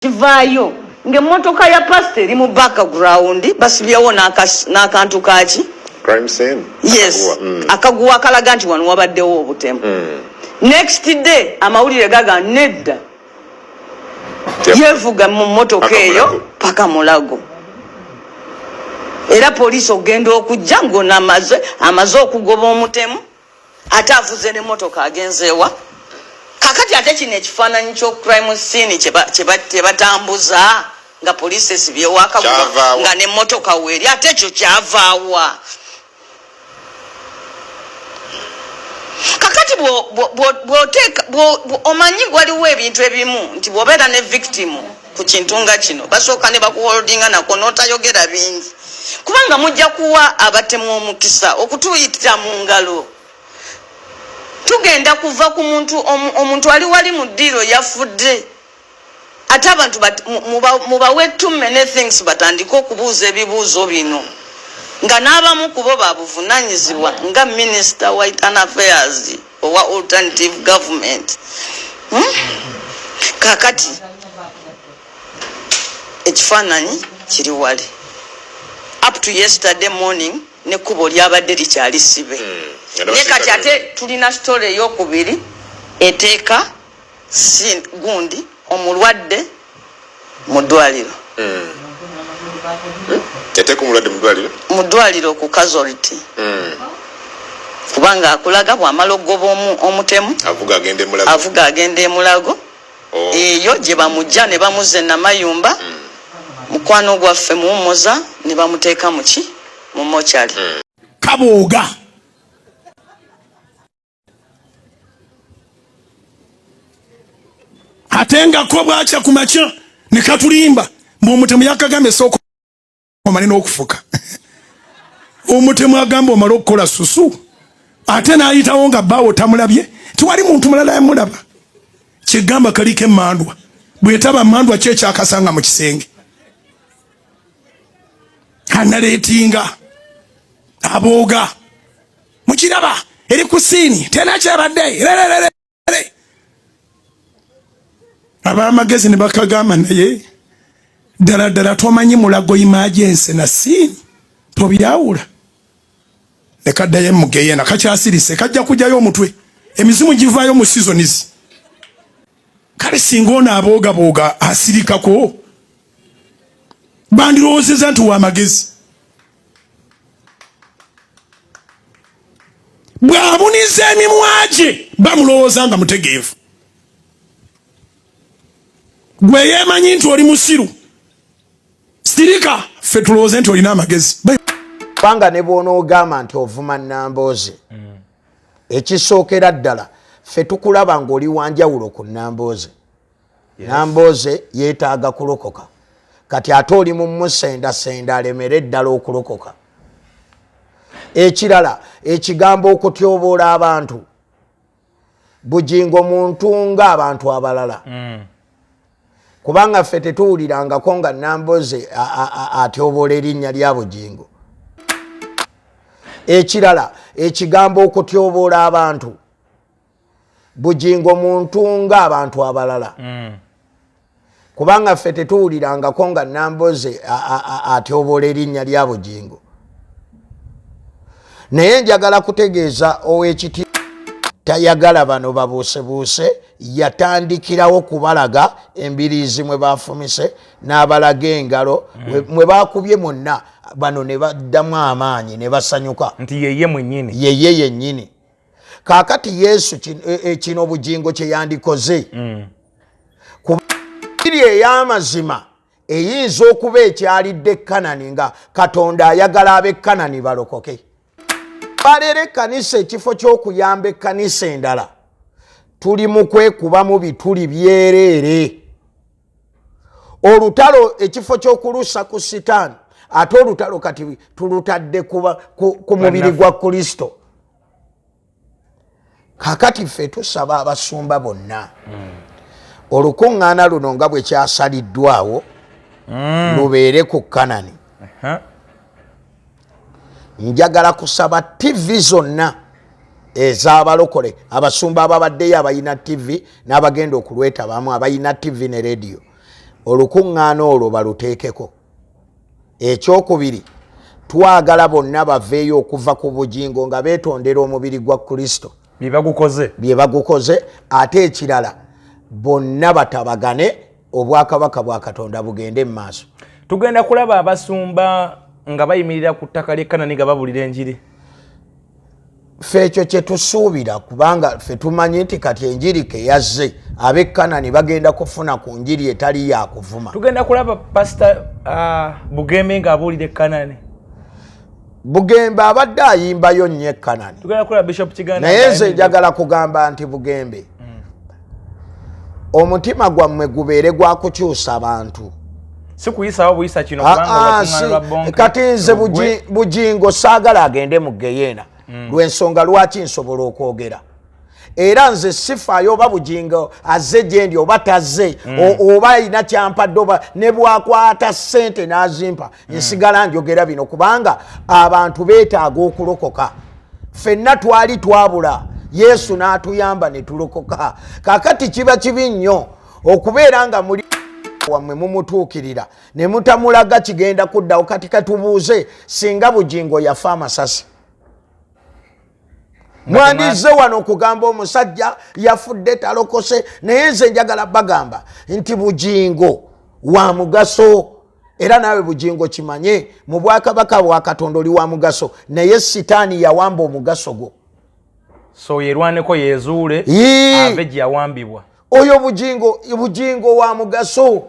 Kivayo ng'emmotoka ya pastor eri mu background basibyewo n'akantu kaki crime scene. Yes, akaguwa akalaga nti wano wabaddewo obutemu. Next day amawulire gaga nedda yevuga mu mmotoka eyo paka Mulago. Era poliisi ogenda okujja ng'amaze okugoba omutemu ate avuze n'emmotoka agenzeewa. Kakati ate kino ekifaananyi kyo crime scene kyebatambuza nga poliisi esibyewo akaguwa nga n'emmotoka weeri ate ekyo kyavaawa. Kakati omanyi waliwo ebintu ebimu nti bw'obeera ne victim ku kintu nga kino basooka ne bakuholdinga nako n'otayogera bingi kubanga mujja kuwa abatemu omukisa okutuyita mu ngalo. Tugenda kuva ku omuntu ali wali mu ddiiro yafudde ate abantu mubawe too many things batandika okubuuza ebibuuzo bino nga n'abamu kubo babuvunaanyizibwa nga Minister wa Internal Affairs owa alternative government. Kakati ekifaananyi kiri wali up to yesterday morning nekkubo lyabadde likyali sibe. Ne kati ate tulina story ey'okubiri eteeka gundi omulwadde mu ddwaliro. Eteeka omulwadde mu ddwaliro ku casualty. Kubanga akulaga bw'amala okugoba omutemu avuga agenda e Mulago. Eyo gye bamujja ne bamuzza e Namayumba mukwano gwaffe muwummuza ne bamuteeka mu mochari. Kabooga atengako bwakya ku makya ne katulimba omutemu yakagambe soko omane n'okufuka. Omutemu agamba omala okukola susu ate n'ayitawo nga bbaawo tamulabye tiwali muntu mulala yamulaba. Kigamba kaliko emmandwa bwetaba mmandwa ki ekyakasanga mu kisenge analeetinga abooga mukiraba eri ku siini tena kyabadde ab'amagezi ne bakagamba naye ddala tomanyi Mulago emergency na siini tobyawula ne kaddayo mugeya nakakyasirise kajja kujjayo omutwe emizimu givaayo mu seasons. Kale singa ono abooga asirikako bandirowoozeza nti w'amagezi bw'abuniza emimwa gye bamulowooza nga mutegeevu. Gwe yeemanyi nti oli musiru sirika ffe tulowooze nti olina amagezi. Kubanga ne bw'onoogamba nti ovuma Nambooze ekisookera ddala ffe tukulaba ng'oli wanjawulo ku Nambooze. Nambooze yeetaaga kulokoka kati ate oli mu musendasenda alemere ddala okulokoka. Ekirala ekigambo okutyoboola abantu bugingo muntu ng'abantu abalala. Kubanga ffe tetuwulirangako nga Nambooze atyoboola erinnya lya bugingo. Ekirala ekigambo okutyoboola abantu bugingo muntu ng'abantu abalala. Kubanga ffe tetuwulirangako nga Nambooze atyoboola erinnya lya bugingo. Naye njagala kutegeeza ow'ekiti tayagala bano babuusebuuse yatandikirawo kubalaga embiriizi mwe bafumise n'abalaga engalo mwe bakubye mwonna bano ne baddamu amaanyi ne basanyuka nti yeye mwennyini yeye yennyini. Kaakati Yesu kino bugingo kye yandikoze kubiri ey'amazima eyinza okuba ekyalidde Kanani nga Katonda ayagala ab'e Kanani balokoke. Balere ekkanisa ekifo ky'okuyamba ekkanisa endala tuli mu kwekubamu bituli byereere. Olutalo ekifo ky'okulusa ku Sitaani ate olutalo kati tulutadde ku mubiri gwa Kristo. Kakati ffe tusaba abasumba bonna olukuŋŋaana luno nga bwe kyasaliddwawo lubeere ku Kanani. Njagala kusaba TV zonna ez'abalokole abasumba ababaddeyo abayina TV n'abagenda okulwetabamu abayina TV ne radio olukuŋŋaana olwo baluteekeko. Ekyokubiri, twagala bonna baveeyo okuva ku bugingo nga beetondera omubiri gwa Kristo bye bagukoze, ate ekirala bonna batabagane obwakabaka bwa Katonda bugende mu maaso. Tugenda kulaba abasumba nga bayimirira ku ttaka ly'e Kanani nga babulira enjiri. Ffe ekyo kye tusuubira, kubanga ffe tumanyi nti kati enjiri ke yazze ab'e Kanani bagenda kufuna ku njiri etali ya kuvuma. Tugenda kulaba Pastor Bugembe ng'abuulira e Kanani. Bugembe abadde ayimbayo nnyo e Kanani. Tugenda kulaba Bishop Kiganda. Naye nze njagala kugamba nti Bugembe, omutima gwammwe gubeere gwa kukyusa abantu. Si kuyisawo buyisa kino kubanga bakuŋŋaanira bonke. Kati nze bugingo saagala agende mu Geyeena. Lw'ensonga lwaki nsobola okwogera. Era nze sifaayo oba bugingo azze gye ndi oba tazze, oba alina kyampadde oba ne bwakwata ssente n'azimpa, nsigala njogera bino kubanga abantu beetaaga okulokoka. Ffenna twali twabula, Yesu n'atuyamba ne tulokoka. Kaakati kiba kibi nnyo okubeera nga muli wammwe mumutuukirira ne mutamulaga kigenda kuddawo. Kati katubuuze, singa bugingo yafa amasasi, mwandize wano okugamba omusajja yafudde talokose. Naye nze njagala bagamba nti bugingo wa mugaso, era naawe bugingo kimanye mu bwakabaka bwa Katonda oli wa mugaso, naye sitaani yawamba omugaso gwo. So yerwaneko yezuule ave gye yawambibwa. Oyo bugingo wa mugaso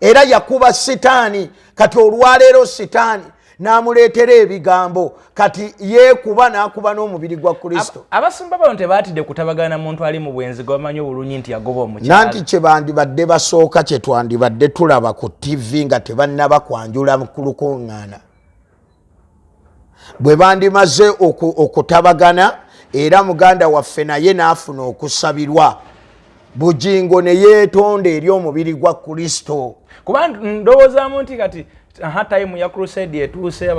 era yakuba sitaani. Kati olwaleero sitaani n'amuleetera ebigambo, kati yeekuba n'akuba n'omubiri gwa Kristo. Abasumba bano tebaatidde kutabagana muntu ali mu bwenzi gwe bamanyi obulungi nti yagoba omukyala. Nanti kye bandibadde basooka kye twandibadde tulaba ku TV nga tebannaba kwanjula ku lukuŋŋaana. Bwe bandimaze okutabagana era muganda waffe naye n'afuna okusabirwa, bugingo ne yeetonda eri omubiri gwa Kristo. Kuba ndowoozaamu nti kati time ya crusade etuuse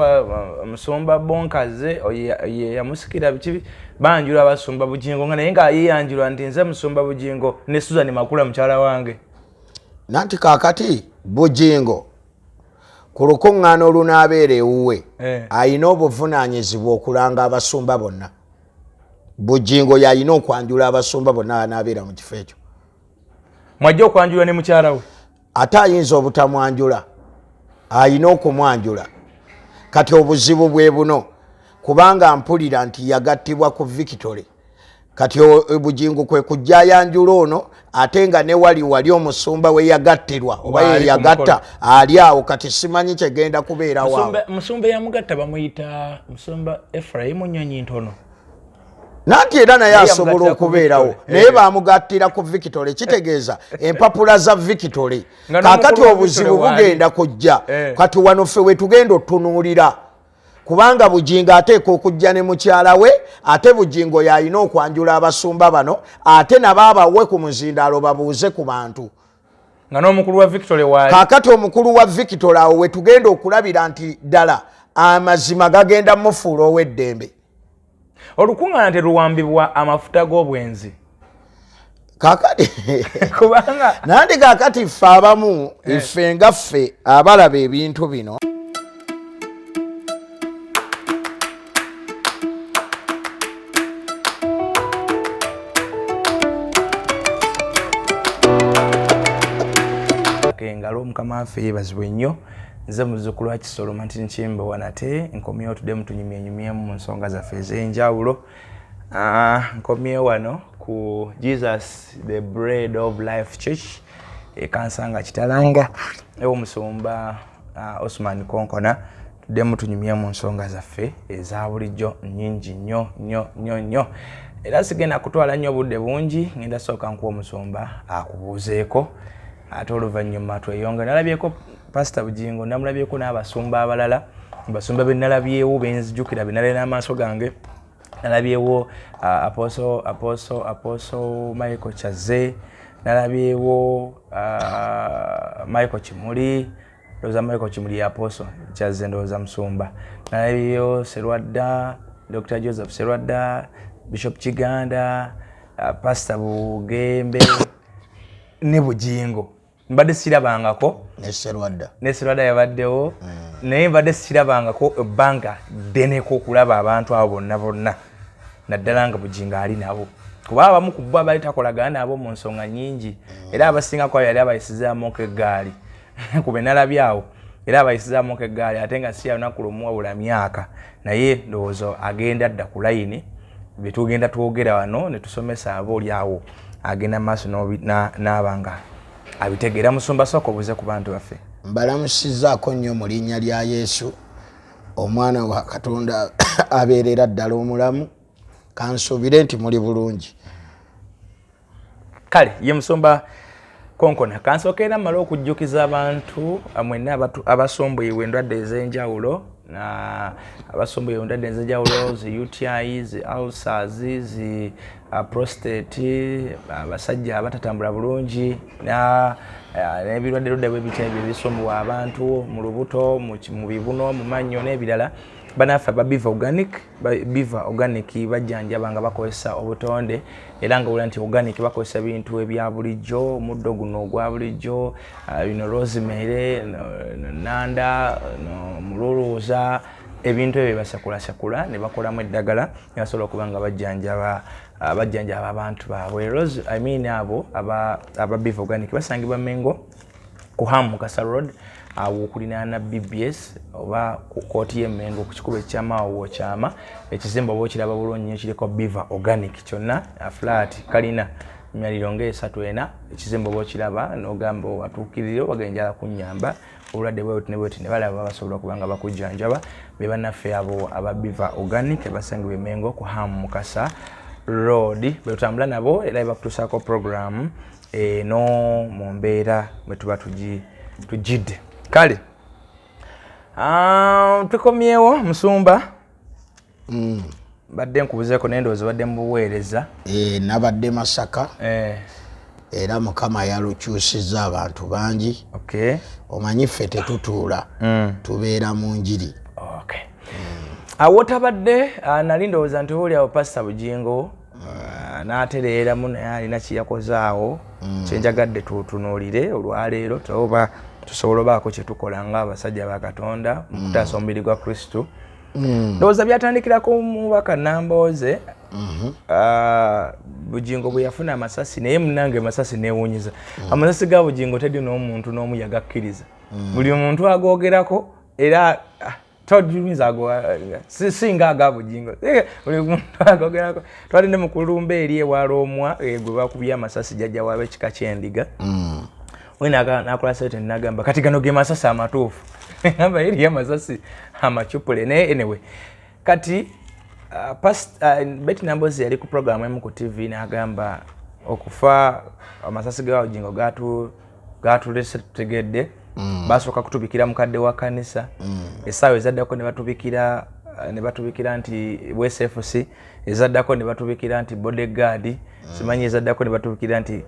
omusumba bonkaze ye yamusikira bikibi banjula abasumba bugingo nga naye nga yeyanjulwa nti nze musumba bugingo ne Susan Makula mukyala wange. Nanti kaakati bugingo ku lukuŋŋaana olunaabeera ewuwe ayina obuvunaanyizibwa okulanga abasumba bonna. Bugingo yalina okwanjula abasumba bonna anaabeera mu kifo ekyo. Mwajja okwanjula ne mukyala we? Ate ayinza obutamwanjula, ayina okumwanjula. Kati obuzibu bwe buno, kubanga mpulira nti yagattibwa ku Victory. Kati bugingo kwe kujja ayanjula ono, ate nga ne wali omusumba we yagattirwa oba ye yagatta ali awo. Kati simanyi kyegenda kubeerawo awo. Musumba yamugatta bamuyita musumba Ephraim Nnyonyi Ntono. Nanti era naye asobola okubeerawo, naye bamugattira ku Victory. Kitegeeza empapula za Victory. Kaakati obuzibu bugenda kujja. Kati wano ffe we tugenda otunuulira, kubanga bugingo ateeka okujja ne mukyala we, ate bugingo yalina okwanjula abasumba bano, ate nabo abawe ku muzindaalo babuuze ku bantu. Nga n'omukulu wa Victory waali. Kaakati omukulu wa Victory awo we tugenda okulabira nti ddala amazima gagenda mufuula ow'eddembe. Olukuŋŋaana teruwambibwa amafuta g'obwenzi. Kaakati kubanga nanti kaakati ffe abamu ffe nga ffe abalaba ebintu bino engalo mukama waffe yeebazibwe nnyo. Nze muzzukulu wa Kisolo Martin Kimbe wanate nkomyewo tuddemu tunyumyenyumyemu mu nsonga zaffe ez'enjawulo. Nkomyewo wano ku Jesus the Bread of Life Church ekansanga Kitalanga ew'omusumba Osman Konkona. Tuddemu tunyumyemu nsonga zaffe eza bulijjo nnyingi nnyo. Era sigenda kutwala nnyo obudde bungi, ngenda sooka nkuwa omusumba akubuuzeeko ate oluvannyuma tweyonga. Nalabyeko Pastor Bugingo, namulabyeko n'abasumba abalala, basumba be nalabyewo benzijukira be nalina amaaso gange. Nalabyewo Apostle Michael Chaze, nalabyewo Michael Kimuli, ndoza Michael Kimuli ya Apostle Chaze ndoza musumba. Nalabyewo Serwadda, Dr. Joseph Serwadda, Bishop Kiganda, Pastor Bugembe ne Bugingo. mbadde sirabangako neserwadda yabaddewo naye mbadde sirabangako ebbanga ddeneko okulaba abantu abo bonna naddala nga Bujingo ali nabo kuba abamu ku bo abali takolagana nabo mu nsonga nnyingi era abasingako yali abayisizaamuko eggaali kube nalabyawo era abayisizaamuko eggaali ate nga si yalunaku lumu wabula myaka naye ndowooza agenda dda ku layini byetugenda twogera wano ne tusomesa abo olyawo agenda maaso n'abanga abitegeera. Musumba sooka obuze ku bantu baffe. Mbalamusizaako nnyo mu linnya lya Yesu omwana wa Katonda abeerera ddala omulamu kansuubire nti muli bulungi. Kale ye Musumba Konkona kansookera mmala okujjukiza abantu mwenna abasomboyibwa endwadde ez'enjawulo abasomboyibwa endwadde ez'enjawulo zi UTI zi ulcers zi prostate abasajja abatatambula bulungi n'ebirwadde ludda bwe bitya ebyo bisombwa abantu mu lubuto mu bibuno mu mannyo n'ebirala. Banaffe aba Biva Organic bajjanjaba nga bakozesa obutonde era nga wula nti organic bakozesa bintu ebya bulijjo omuddo guno ogwa bulijjo rosemary nanda mululuuza ebintu ebyo basakula ne bakolamu eddagala ne basobola okuba nga bajjanjaba abantu baabwe. abo aba Biva Organic basangibwa Mengo ku Mukasa Road awo kulinana BBS oba kooti y'Emmengo ku kikubo ekyamaawo kyama ekizimba oba okiraba bulungi nnyo kiriko Biva Organic kyonna flat kalina emyaliro ng'esatu ekizimba oba okiraba n'ogamba watuukirire bagenjala kunnyamba obulwadde bwebwe ne balaba basobola okuba nga bakujjanjaba be bannaffe abo aba Biva Organic basangibwa Emmengo ku Mukasa Road betutambula nabo era bakutusaako program no mu mbeera bwe tuba tujidde. Kale tukomyewo Musumba badde nkubuzeeko n'endowooza badde mubuweereza nabadde Masaka era Mukama yalukyusizza abantu bangi. Omanyi ffe tetutuula tubeera mu njiri. Awo tabadde nali ndowooza nti oli awo Pastor Bujingo n'atereeramu naye alina kiyakozaawo kyenjagadde tutunuulire olwaleero toba tusobola baako kye tukola nga abasajja ba Katonda mu kutaasa omubiri gwa Kristo. Ndowooza byatandikirako mubaka Nambooze Bujingo bwe yafuna amasasi naye munnange amasasi neewuunyiza. Amasasi ga Bujingo tedi n'omuntu n'omu yagakkiriza. Buli omuntu agoogerako era toduyinza singa aga Bujingo buli muntu agoogerako. Twalinde mu kulumba eri ewaloomwa gwe bakubye amasasi jjajja waabe ekika ky'endiga. Nakola sete nagamba kati gano ge masasi amatuufu ngamba eri amasasi amacupule naye anyway kati Betty Nambooze yali ku program emu ku TV n'agamba okufa amasasi ga Bujingo gatulese tutegedde basooka kutubikira mukadde wa kanisa essaawa ezaddako ne batubikira nti WSFC ezaddako ne batubikira nti bodyguard simanyi ezaddako ne batubikira nti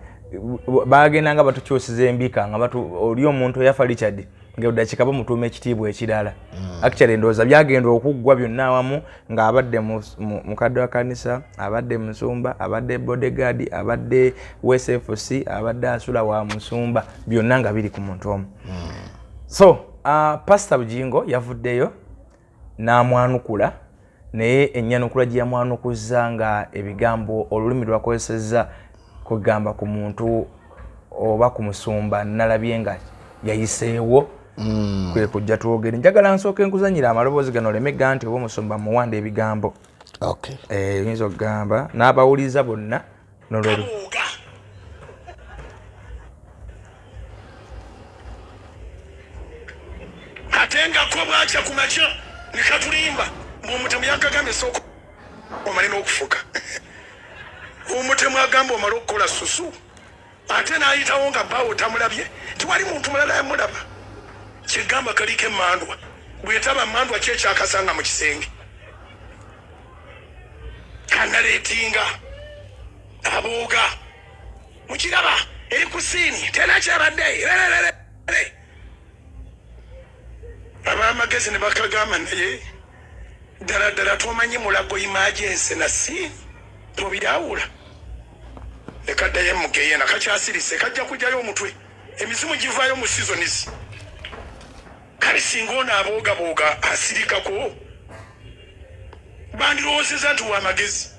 bagenda nga batukyusiza embika nga oli omuntu eyafa Richard ng'eddakika bamutuuma ekitiibwa ekirala. Actually ndowooza byagenda okuggwa byonna awamu ng'abadde mukadde wa kanisa abadde Musumba abadde bodyguard abadde WSFC abadde asula wa Musumba byonna nga biri ku muntu omu. So Pastor Bujingo yavuddeyo n'amwanukula naye ennyanukula gye yamwanukuzza nga ebigambo olulimi lwakozesezza kugamba ku muntu oba ku musumba nalabye nga yayiseewo kwe kujja twogere. Njagala nsooke nkuzanyira amaloboozi gano olemega nti oba omusumba muwanda ebigambo oyinza okugamba n'abawuliza bonna nolwelu ate ngako bwakya ku makya ne katulimba ng'omutemu yakagambye sooka omale n'okufuka omutemu agamba omala okukola susu ate n'ayitawo nga baawo tamulabye tiwali muntu mulala yamulaba kigamba kaliko emmandwa bwetaba mmandwa kyekyakasanga mu kisenge kanaleetinga abooga mukiraba eri ku siini tena kyabadde ab'amagezi ne bakagamba naye ddala ddala tomanyi mulago imajensi na siini tobyawula nekaddayo emugeye nakakyasirise kajja kujjayo omutwe emizimu givaayo mu seasons kale singa ono aboogaboga asirikako bandirowoozeza nti w'amagezi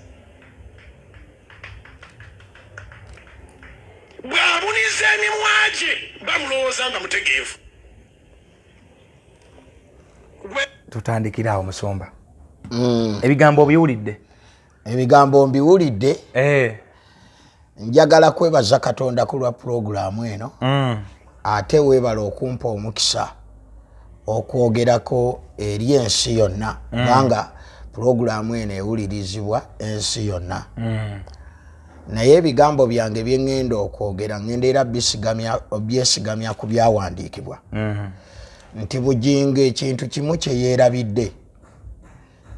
bw'abuniza emimwa gye bamulowooza nga mutegeevu. Tutandikira awo Musumba. Ebigambo obiwulidde? Ebigambo mbiwulidde. Njagala kwebaza Katonda ku lwa puroguraamu eno. Ate weebala okumpa omukisa okwogerako eri ensi yonna kubanga puroguraamu eno ewulirizibwa ensi yonna. Naye ebigambo byange bye ŋŋenda okwogera ŋŋenda era byesigamya ku byawandiikibwa. Nti Bujingo ekintu kimu kye yeerabidde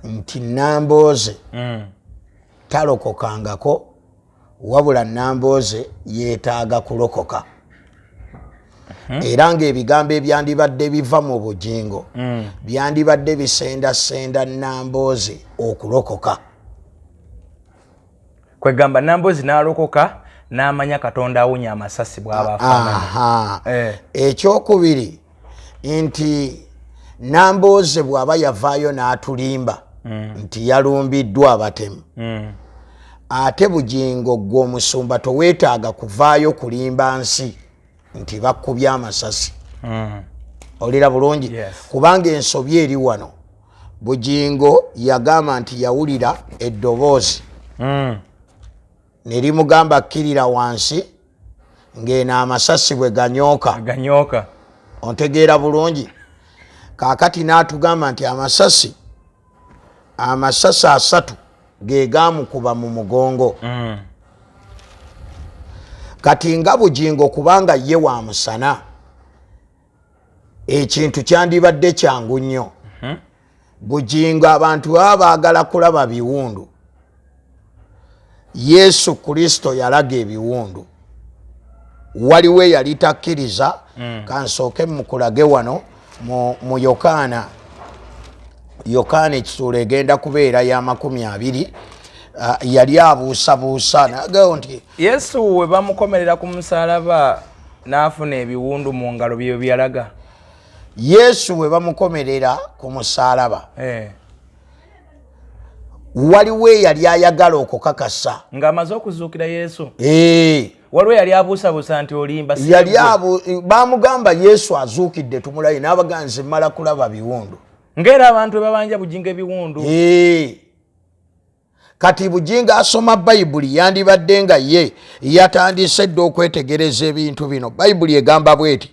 nti Nambooze talokokangako wabula Nambooze yeetaaga kulokoka. Era ng'ebigambo ebyandibadde biva mu Bujingo byandibadde bisendasenda Nambooze okulokoka. Kwegamba Nambooze n'alokoka n'amanya Katonda awunya amasasi bw'aba afaanana. Ekyokubiri nti Nambooze bw'aba yavaayo n'atulimba nti yalumbiddwa abatemu. Ate Bujingo gwe omusumba toweetaaga kuvaayo kulimba nsi nti bakkubya amasasi. Olira bulungi? Kubanga ensobi eri wano. Bujingo yagamba nti yawulira eddoboozi ne limugamba kkirira wansi ng'eno amasasi bwe ganyooka. Ontegeera bulungi? Kaakati n'atugamba nti amasasi 3 ge gaamukuba mu mugongo. Kati nga Bujingo kubanga ye wa musana ekintu kyandibadde kyangu nnyo. Bujingo abantu baba baagala kulaba biwundu. Yesu Kristo yalaga ebiwundu. Waliwo eyali takkiriza kansooke mukulage wano mu Yokaana ekisuula egenda kubeera ya 20 yali abuusabuusa nagao nti Yesu we bamukomerera ku musalaba n'afuna ebiwundu mu ngalo bye byalaga. Yesu we bamukomerera ku musalaba waliwo yali ayagala okukakasa ng'amaze okuzuukira Yesu. Waliwo yali abuusabuusa nti olimba bamugamba Yesu azuukidde tumulayi n'abaganzi mmala kulaba biwundu ng'era abantu babanja Bujingo ebiwundu. Kati Bujingo asoma Bayibuli yandibadde nga ye yatandise dde okwetegereza ebintu bino. Bayibuli egamba bweti.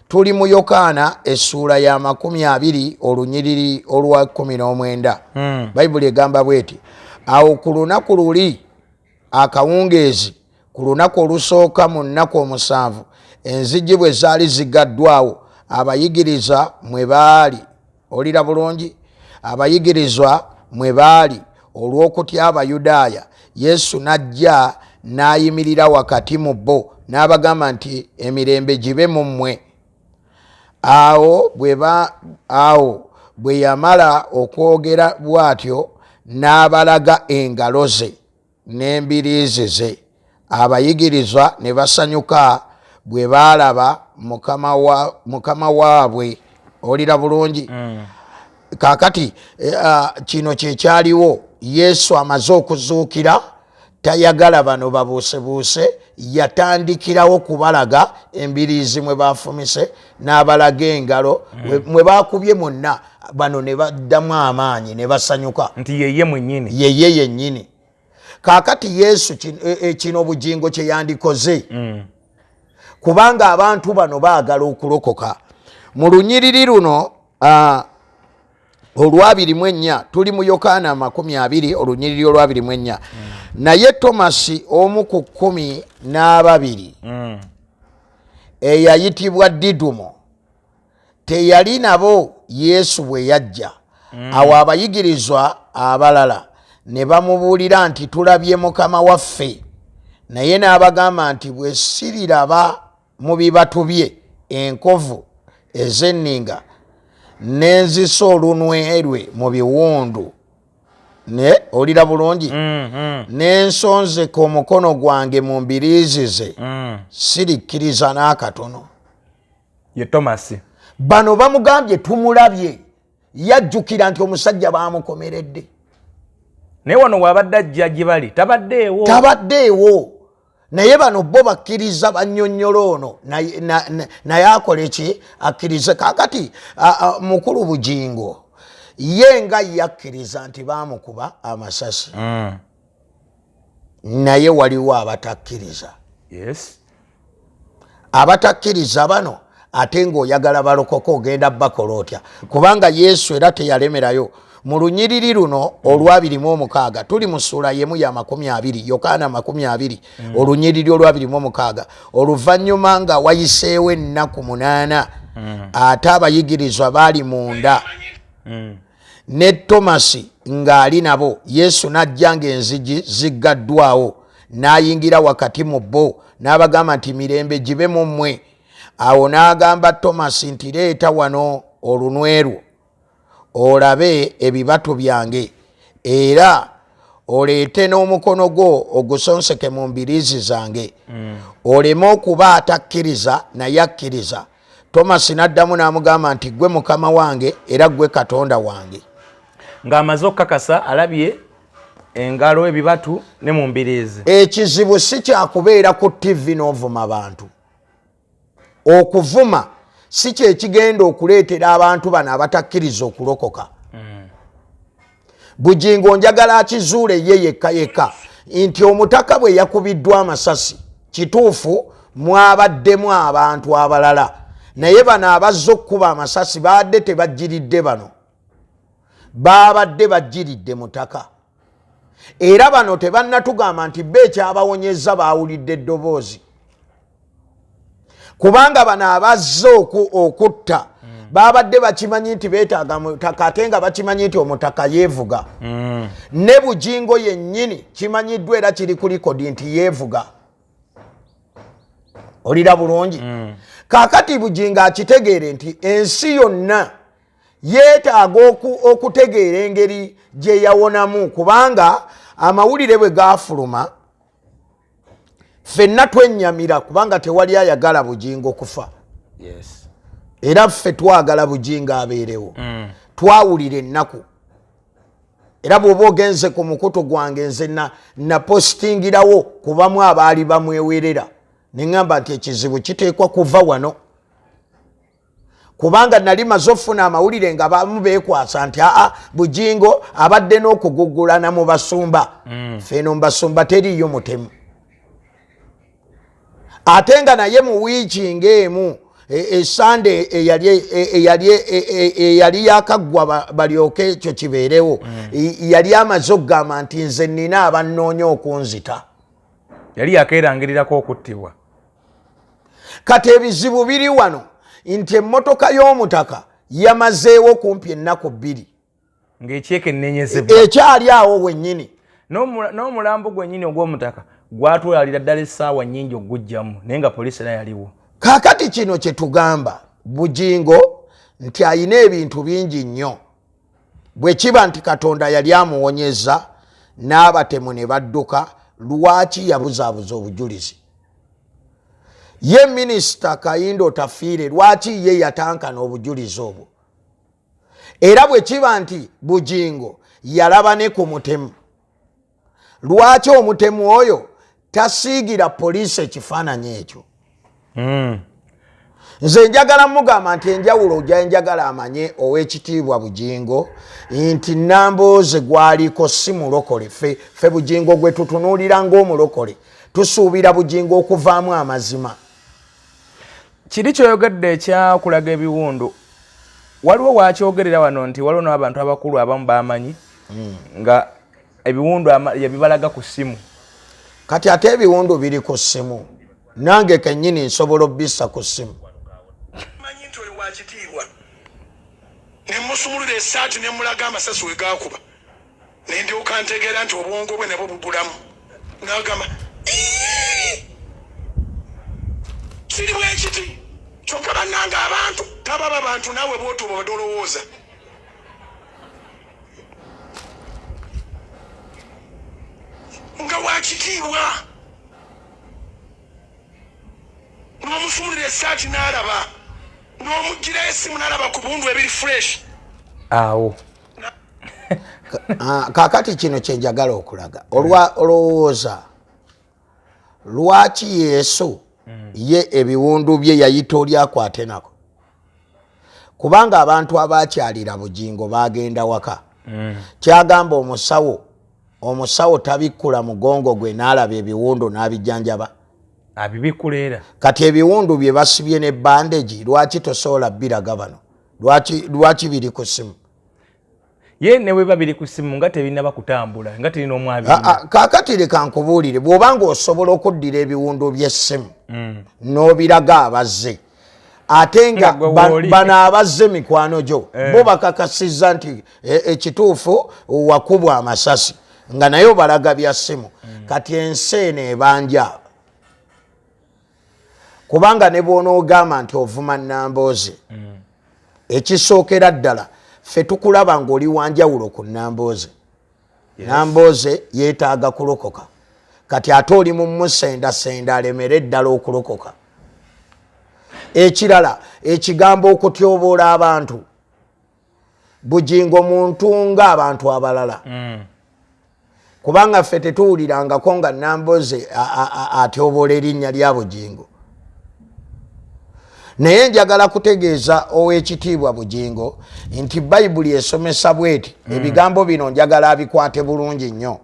Tuli mu Yokaana essuula ya 20 olunyiriri olwa 19. Bayibuli egamba bweti. Awo ku lunaku luli akawungeezi ku lunaku olusooka mu nnaku 7 enzigi bwe zaali zigaddwawo abayigiriza mwe baali. Olira bulungi? Abayigirizwa mwe baali olw'okutya Abayudaaya. Yesu n'ajja n'ayimirira wakati mu bo n'abagamba nti emirembe gibe mu mmwe. Awo bwe yamala okwogera bw'atyo n'abalaga engalo ze n'embiriizi ze. Abayigirizwa ne basanyuka bwe baalaba mukama waabwe. Olira bulungi? Kaakati kino kye kyaliwo. Yesu amaze okuzuukira tayagala bano babuusebuuse, yatandikirawo kubalaga embiriizi mwe bafumise n'abalaga engalo mwe bakubye mwonna bano ne baddamu amaanyi ne basanyuka nti yeye mwennyini. Yeye yennyini. Kaakati Yesu kino Bujingo kye yandikoze kubanga abantu bano baagala okulokoka. Mu lunyiriri luno olwa 24 tuli mu Yokaana 20 olunyiriri olwa 24. Naye Tomasi omu ku 12 eyayitibwa Didumo teyali nabo Yesu bwe yajja. Awo abayigirizwa abalala ne bamubuulira nti tulabye Mukama waffe. Naye n'abagamba nti bwe siriraba mu bibatu bye enkovu ez'enninga n'enzisa olunwe lwe mu biwundu ne olira bulungi n'ensonze ku mukono gwange mu mbiriizi ze sirikkiriza n'akatono. ye Thomas bano bamugambye tumulabye yajjukira nti omusajja baamukomeredde naye wano wabadde ajja gye bali tabaddeewo naye bano bo bakkiriza bannyonnyola ono naye akole ki akkirize kakati mukulu Bugingo ye nga yakkiriza nti baamukuba amasasi naye waliwo abatakkiriza abatakkiriza bano ate ng'oyagala balokoke ogenda bakola otya kubanga Yesu era teyalemerayo mu lunyiriri luno olw'26 tuli mu ssuula yemu ya 20 Yokaana 20 olunyiriri olw'26 oluvannyuma nga wayiseewo ennaku 8 ate abayigirizwa baali munda ne Tomasi ng'ali nabo Yesu n'ajja ng'enzigi ziggaddwawo n'ayingira wakati mu bo n'abagamba nti mirembe gibe mu mmwe. Awo n'agamba Tomasi nti leeta wano olunwe lwo olabe ebibatu byange era oleete n'omukono gwo ogusonseke mu mbiriizi zange oleme okuba atakkiriza naye akkiriza. Tomasi n'addamu n'amugamba nti gwe Mukama wange era gwe Katonda wange. ng'amaze okukakasa alabye engalo ebibatu ne mu mbiriizi. Ekizibu si kyakubeera ku TV n'ovuma abantu. Okuvuma si kye kigenda okuleetera abantu bano abatakkiriza okulokoka. Bugingo njagala akizuule ye yekka nti omutaka bwe yakubiddwa amasasi kituufu mwabaddemu abantu abalala naye bano abazze okkuba amasasi baadde tebajjiridde bano baabadde bajjiridde mutaka era bano tebannatugamba nti be ekyabawonyezza baawulidde eddoboozi kubanga bano abazze okutta baabadde bakimanyi nti beetaaga mutaka ate nga bakimanyi nti omutaka yeevuga ne Bugingo yennyini kimanyiddwa era kiri ku likodi nti yeevuga olira bulungi kaakati Bugingo akitegeere nti ensi yonna yeetaaga okutegeera engeri gye yawonamu kubanga amawulire bwe gaafuluma ffenna twennyamira kubanga tewali ayagala Bugingo kufa era ffe twagala Bugingo abeerewo twawulira ennaku era bw'oba ogenze ku mukutu gwange nze napositingirawo kubamu abaali bamwewerera ne ŋŋamba nti ekizibu kiteekwa kuva wano kubanga nali maze ofuna amawulire nga bamu beekwasa nti Bugingo abadde n'okugugulana mu basumba ffeno mu basumba teriyo mutemu ate nga naye mu wiiki ng'emu esande eyali yakaggwa balyoke ekyo kibeerewo yali amaze okugamba nti nze nnina abannoonya okunzita yali yakeerangirirako okuttibwa kati ebizibu biri wano nti emmotoka y'omutaka yamazeewo kumpi ennaku 2 ng'ekyekennenyezebwa ekyali awo wennyini n'omulambo gwennyini ogw'omutaka gwatwalira ddala essaawa nnyingi okugujjamu naye nga poliisi era yaliwo. Kaakati kino kye tugamba Bugingo nti ayina ebintu bingi nnyo bwe kiba nti Katonda yali amuwonyezza n'abatemu ne badduka lwaki yabuzaabuza obujulizi ye Minisita Kayindo Tafiire lwaki ye yatankana obujulizi obwo era bwe kiba nti Bugingo yalaba ne ku mutemu lwaki omutemu oyo tasiigira poliisi ekifaananyi ekyo nze njagala mugamba nti enjawulo njagala amanye ow'ekitiibwa Bugingo nti Nambooze gwaliko si mulokole ffe Bugingo gwe tutunuulira ng'omulokole tusuubira Bugingo okuvaamu amazima. Kiri kyoyogedde ekyakulaga ebiwundu waliwo wakyogerera wano nti waliwo n'abantu abakulu abamu bamanyi nga ebiwundu yabibalaga ku ssimu kati ate ebiwundu biri ku ssimu nange kennyini nsobola obbissa ku ssimu manyi nti oli wakitiibwa ne musumulula essaati ne mulaga amasasi we gaakuba ne ndyoka ntegeera nti obwongo bwe nabwo bubulamu n'agamba kiri bwekiti kyokka bannanga abantu tababa bantu naawe bw'otuuba badolowooza nga wakitiibwa n'omusumulira essaati n'alaba n'omugirayo essimu n'alaba ku bundu ebiri fresh awo kakati kino kyenjagala okulaga olowooza lwaki Yesu ye ebiwundu bye yayita oli akwate nako kubanga abantu abakyalira bugingo bagenda waka kyagamba omusawo tabikkula mugongo gwe n'alaba ebiwundu n'abijjanjaba abibikkulera kati ebiwundu bye basibye ne bandegi lwaki tosobola biraga bano lwaki biri ku ssimu ye ne bwe babiri ku ssimu nga tebinaba kutambula nga terina omwabiri kaakati leka nkubuulire bw'obanga osobola okuddira ebiwundu by'essimu n'obiraga abazze ate nga bano abazze mikwano gyo bo bakakasizza nti ekituufu wakubwa amasasi nga naye obalaga bya ssimu kati ensi eno ebanja kubanga ne bw'onoogamba nti ovuma Nambooze ekisookera ddala ffe tukulaba ng'oli wanjawulo ku Nambooze Nambooze yeetaaga kulokoka kati ate oli mu musendasenda alemere eddala okulokoka ekirala ekigambo okutyoboola abantu bugingo muntu ng'abantu abalala kubanga ffe tetuwulirangako nga Nambooze atyoboola erinnya lya bugingo naye njagala kutegeeza ow'ekitiibwa bugingo nti bayibuli esomesa bweti ebigambo bino njagala abikwate bulungi nnyo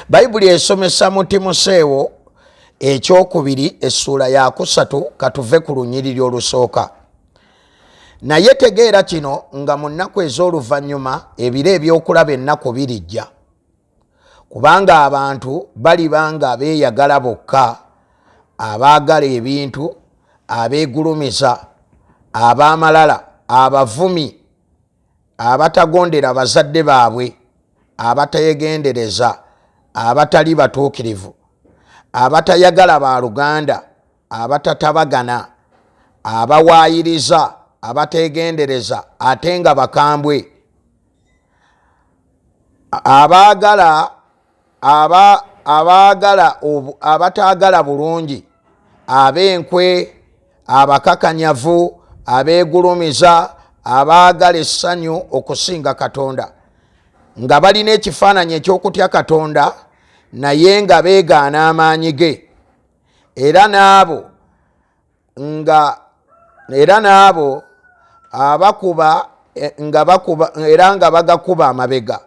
bayibuli esomesa mu Timoseewo ekyokubiri essuula ya 3 katuve ku lunyiriri olusooka naye tegeera kino nga mu nnaku ez'oluvannyuma ebiro ebyokulaba ennaku birijja kubanga abantu baliba nga beeyagala bokka abaagala ebintu abeegulumiza ab'amalala abavumi abatagondera bazadde baabwe abatayegendereza abatali batuukirivu abatayagala baaluganda abatatabagana abawaayiriza abategendereza ate nga bakambwe abataagala bulungi ab'enkwe abakakanyavu abeegulumiza abaagala essanyu okusinga Katonda nga balina ekifaananyi eky'okutya Katonda naye nga beegaana amaanyi ge era n'abo abakuba nga bagakuba amabega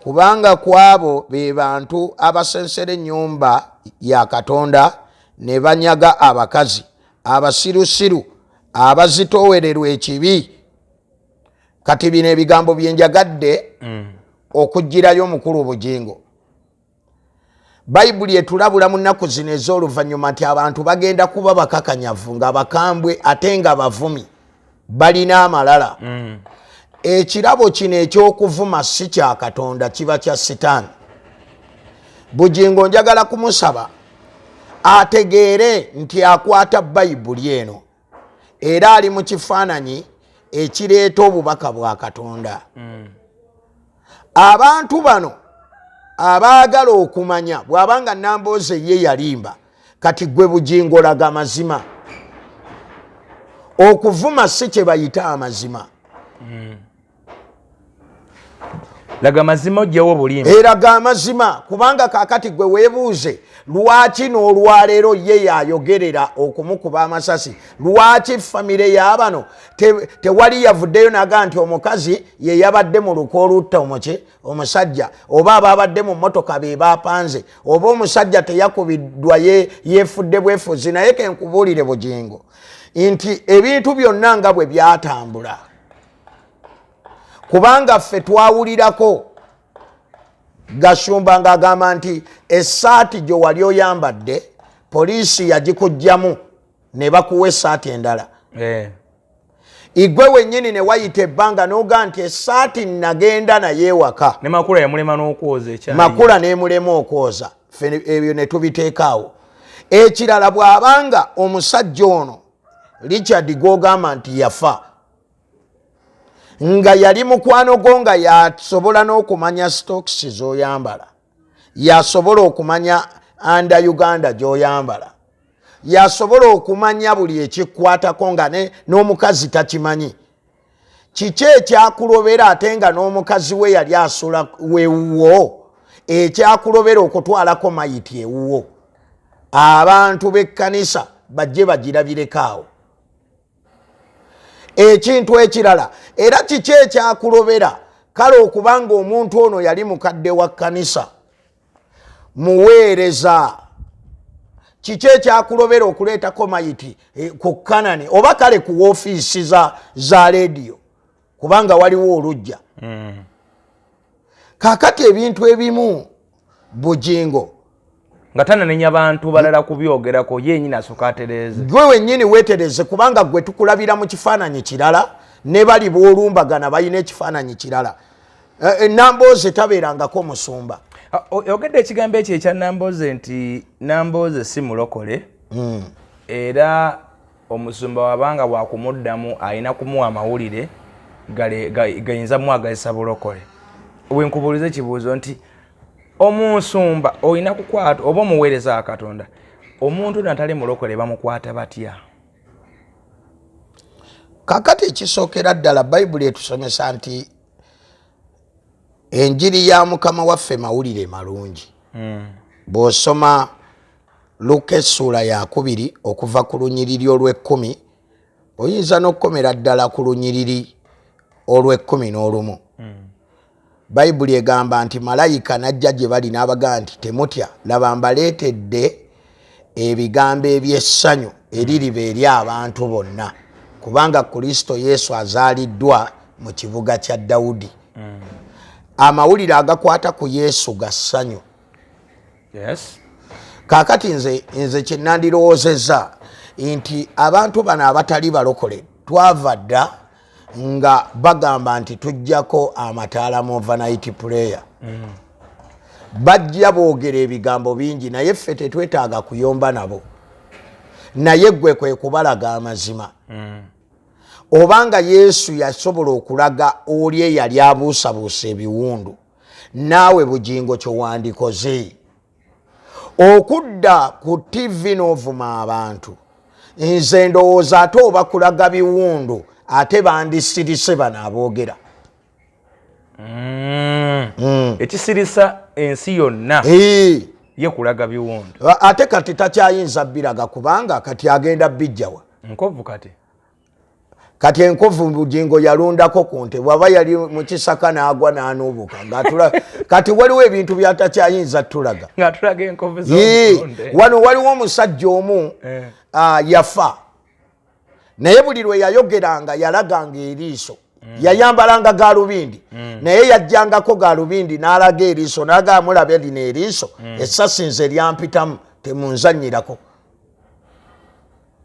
kubanga kwabo be bantu abasensera ennyumba ya Katonda ne banyaga abakazi abasirusiru abazitoowererwa ekibi kati bino ebigambo byenjagadde okugirayo mukulu bugingo bayibuli etulabula mu nnaku zino ez'oluvannyuma nti abantu bagenda kuba bakakanyavu nga bakambwe ate nga bavumi balina amalala ekirabo kino eky'okuvuma si kya Katonda kiba kya Sitaani bugingo njagala kumusaba ategeere nti akwata bayibuli eno era ali mu kifaananyi ekireeta obubaka bwa Katonda abantu bano abaagala okumanya bw'abanga Nambooze ye yalimba kati gwe bugingo laga amazima okuvuma si kye bayita amazima laga mazima ojjawo bulimba eraga amazima kubanga kakati gwe weebuuze lwaki n'olwaleero ye yayogerera okumukuba amasasi lwaki famire y'abano tewali yavuddeyo naga nti omukazi ye yabadde mu luko olutta omusajja oba ababadde mu mmotoka be bapanze oba omusajja teyakubiddwa yeefudde bwefuzi naye kenkubuulire bugingo nti ebintu byonna nga bwe byatambula kubanga ffe twawulirako Gashumba ng'agamba nti essaati gye wali oyambadde poliisi yagikuggyamu ne bakuwa essaati endala igwe wennyini ne wayita ebbanga n'oga nti essaati nagenda naye ewaka ne Makula yamulema n'okwoza ekyayi Makula n'emulema okwoza ffe ebyo ne tubiteekaawo ekirala bw'abanga omusajja ono Richard gw'ogamba nti yafa nga yali mukwano gwo nga yasobola n'okumanya stokisi z'oyambala yasobola okumanya anda Uganda gy'oyambala, yasobola okumanya buli ekikwatako nga n'omukazi takimanyi. Kiki ekyakulobera ate nga n'omukazi we yali asula wewuwo ekyakulobera okutwalako mayiti ewuwo? Abantu b'ekkanisa bajje bagirabireko. Ekintu ekirala, era kiki ekyakulobera kale okubanga omuntu ono yali mukadde wa kkanisa muweereza, kiki ekyakulobera okuleetako mayiti ku Kanani oba kale ku woofiisi za leediyo kubanga waliwo olujja. Kaakati ebintu ebimu Bugingo nga tananenya abantu balala kubyogerako yennyini asooka atereeze. Gwe wennyini weetereze kubanga gwe tukulabira mu kifaananyi kirala ne bali boolumbagana balina ekifaananyi kirala. Nambooze tabeerangako musumba. Oyogedde ekigambo ekyo ekya Nambooze nti Nambooze si mulokole era omusumba wabanga bwakumuddamu alina kumuwa amawulire gayinza mwagazisa bulokole. Wenkubuuliza ekibuuzo nti omusumba olina kukwata oba omuweereza wa Katonda omuntu natali mulokole bamukwata batya? Kakati ekisookera ddala Bayibuli etusomesa nti enjiri ya Mukama waffe mawulire malungi. Bw'osoma Luka essuula ya 2 okuva ku lunyiriri olw'ekkumi oyinza n'okkomera ddala ku lunyiriri olw'ekkumi-n'olumu. Bayibuli egamba nti malayika najja gye bali n'abagaa nti temutya, laba mbaleetedde ebigambo eby'essanyu eririba eri abantu bonna kubanga Kristo Yesu azaaliddwa mu kibuga kya Dawudi. Amawulire agakwata ku Yesu ga ssanyu. Yes. Kaakati nze kye nandirowoozezza nti abantu bano abatali balokole twava dda nga bagamba nti tujjako amataala mu overnight prayer. Bajja boogera ebigambo bingi naye ffe tetwetaaga kuyomba nabo, naye gwe kwe kubalaga amazima. Obanga Yesu yasobola okulaga oli eyali abuusabuusa ebiwundu, naawe Bugingo kyo wandikoze. Okudda ku TV n'ovuma abantu, nze ndowooza ate oba kulaga biwundu ate bandisirise bano aboogera. Ekisirisa ensi yonna ye kulaga biwundu. Ate kati takyayinza biraga kubanga kati agenda bijjawa. Nkovu kati enkovu Bugingo yalundako ku nte bw'aba yali mu kisaka n'agwa n'anuubuka. Kati waliwo ebintu byatakyayinza tulaga. Ng'atulaga enkovu z'omutonde. Wano waliwo omusajja omu yafa. Naye buli lwe yayogeranga yalaganga eriiso. Yayambalanga gaalubindi. Naye yajjangako gaalubindi n'alaga eriiso n'agaa mulabe lino eriiso essasi nze lyampitamu temunzannyirako.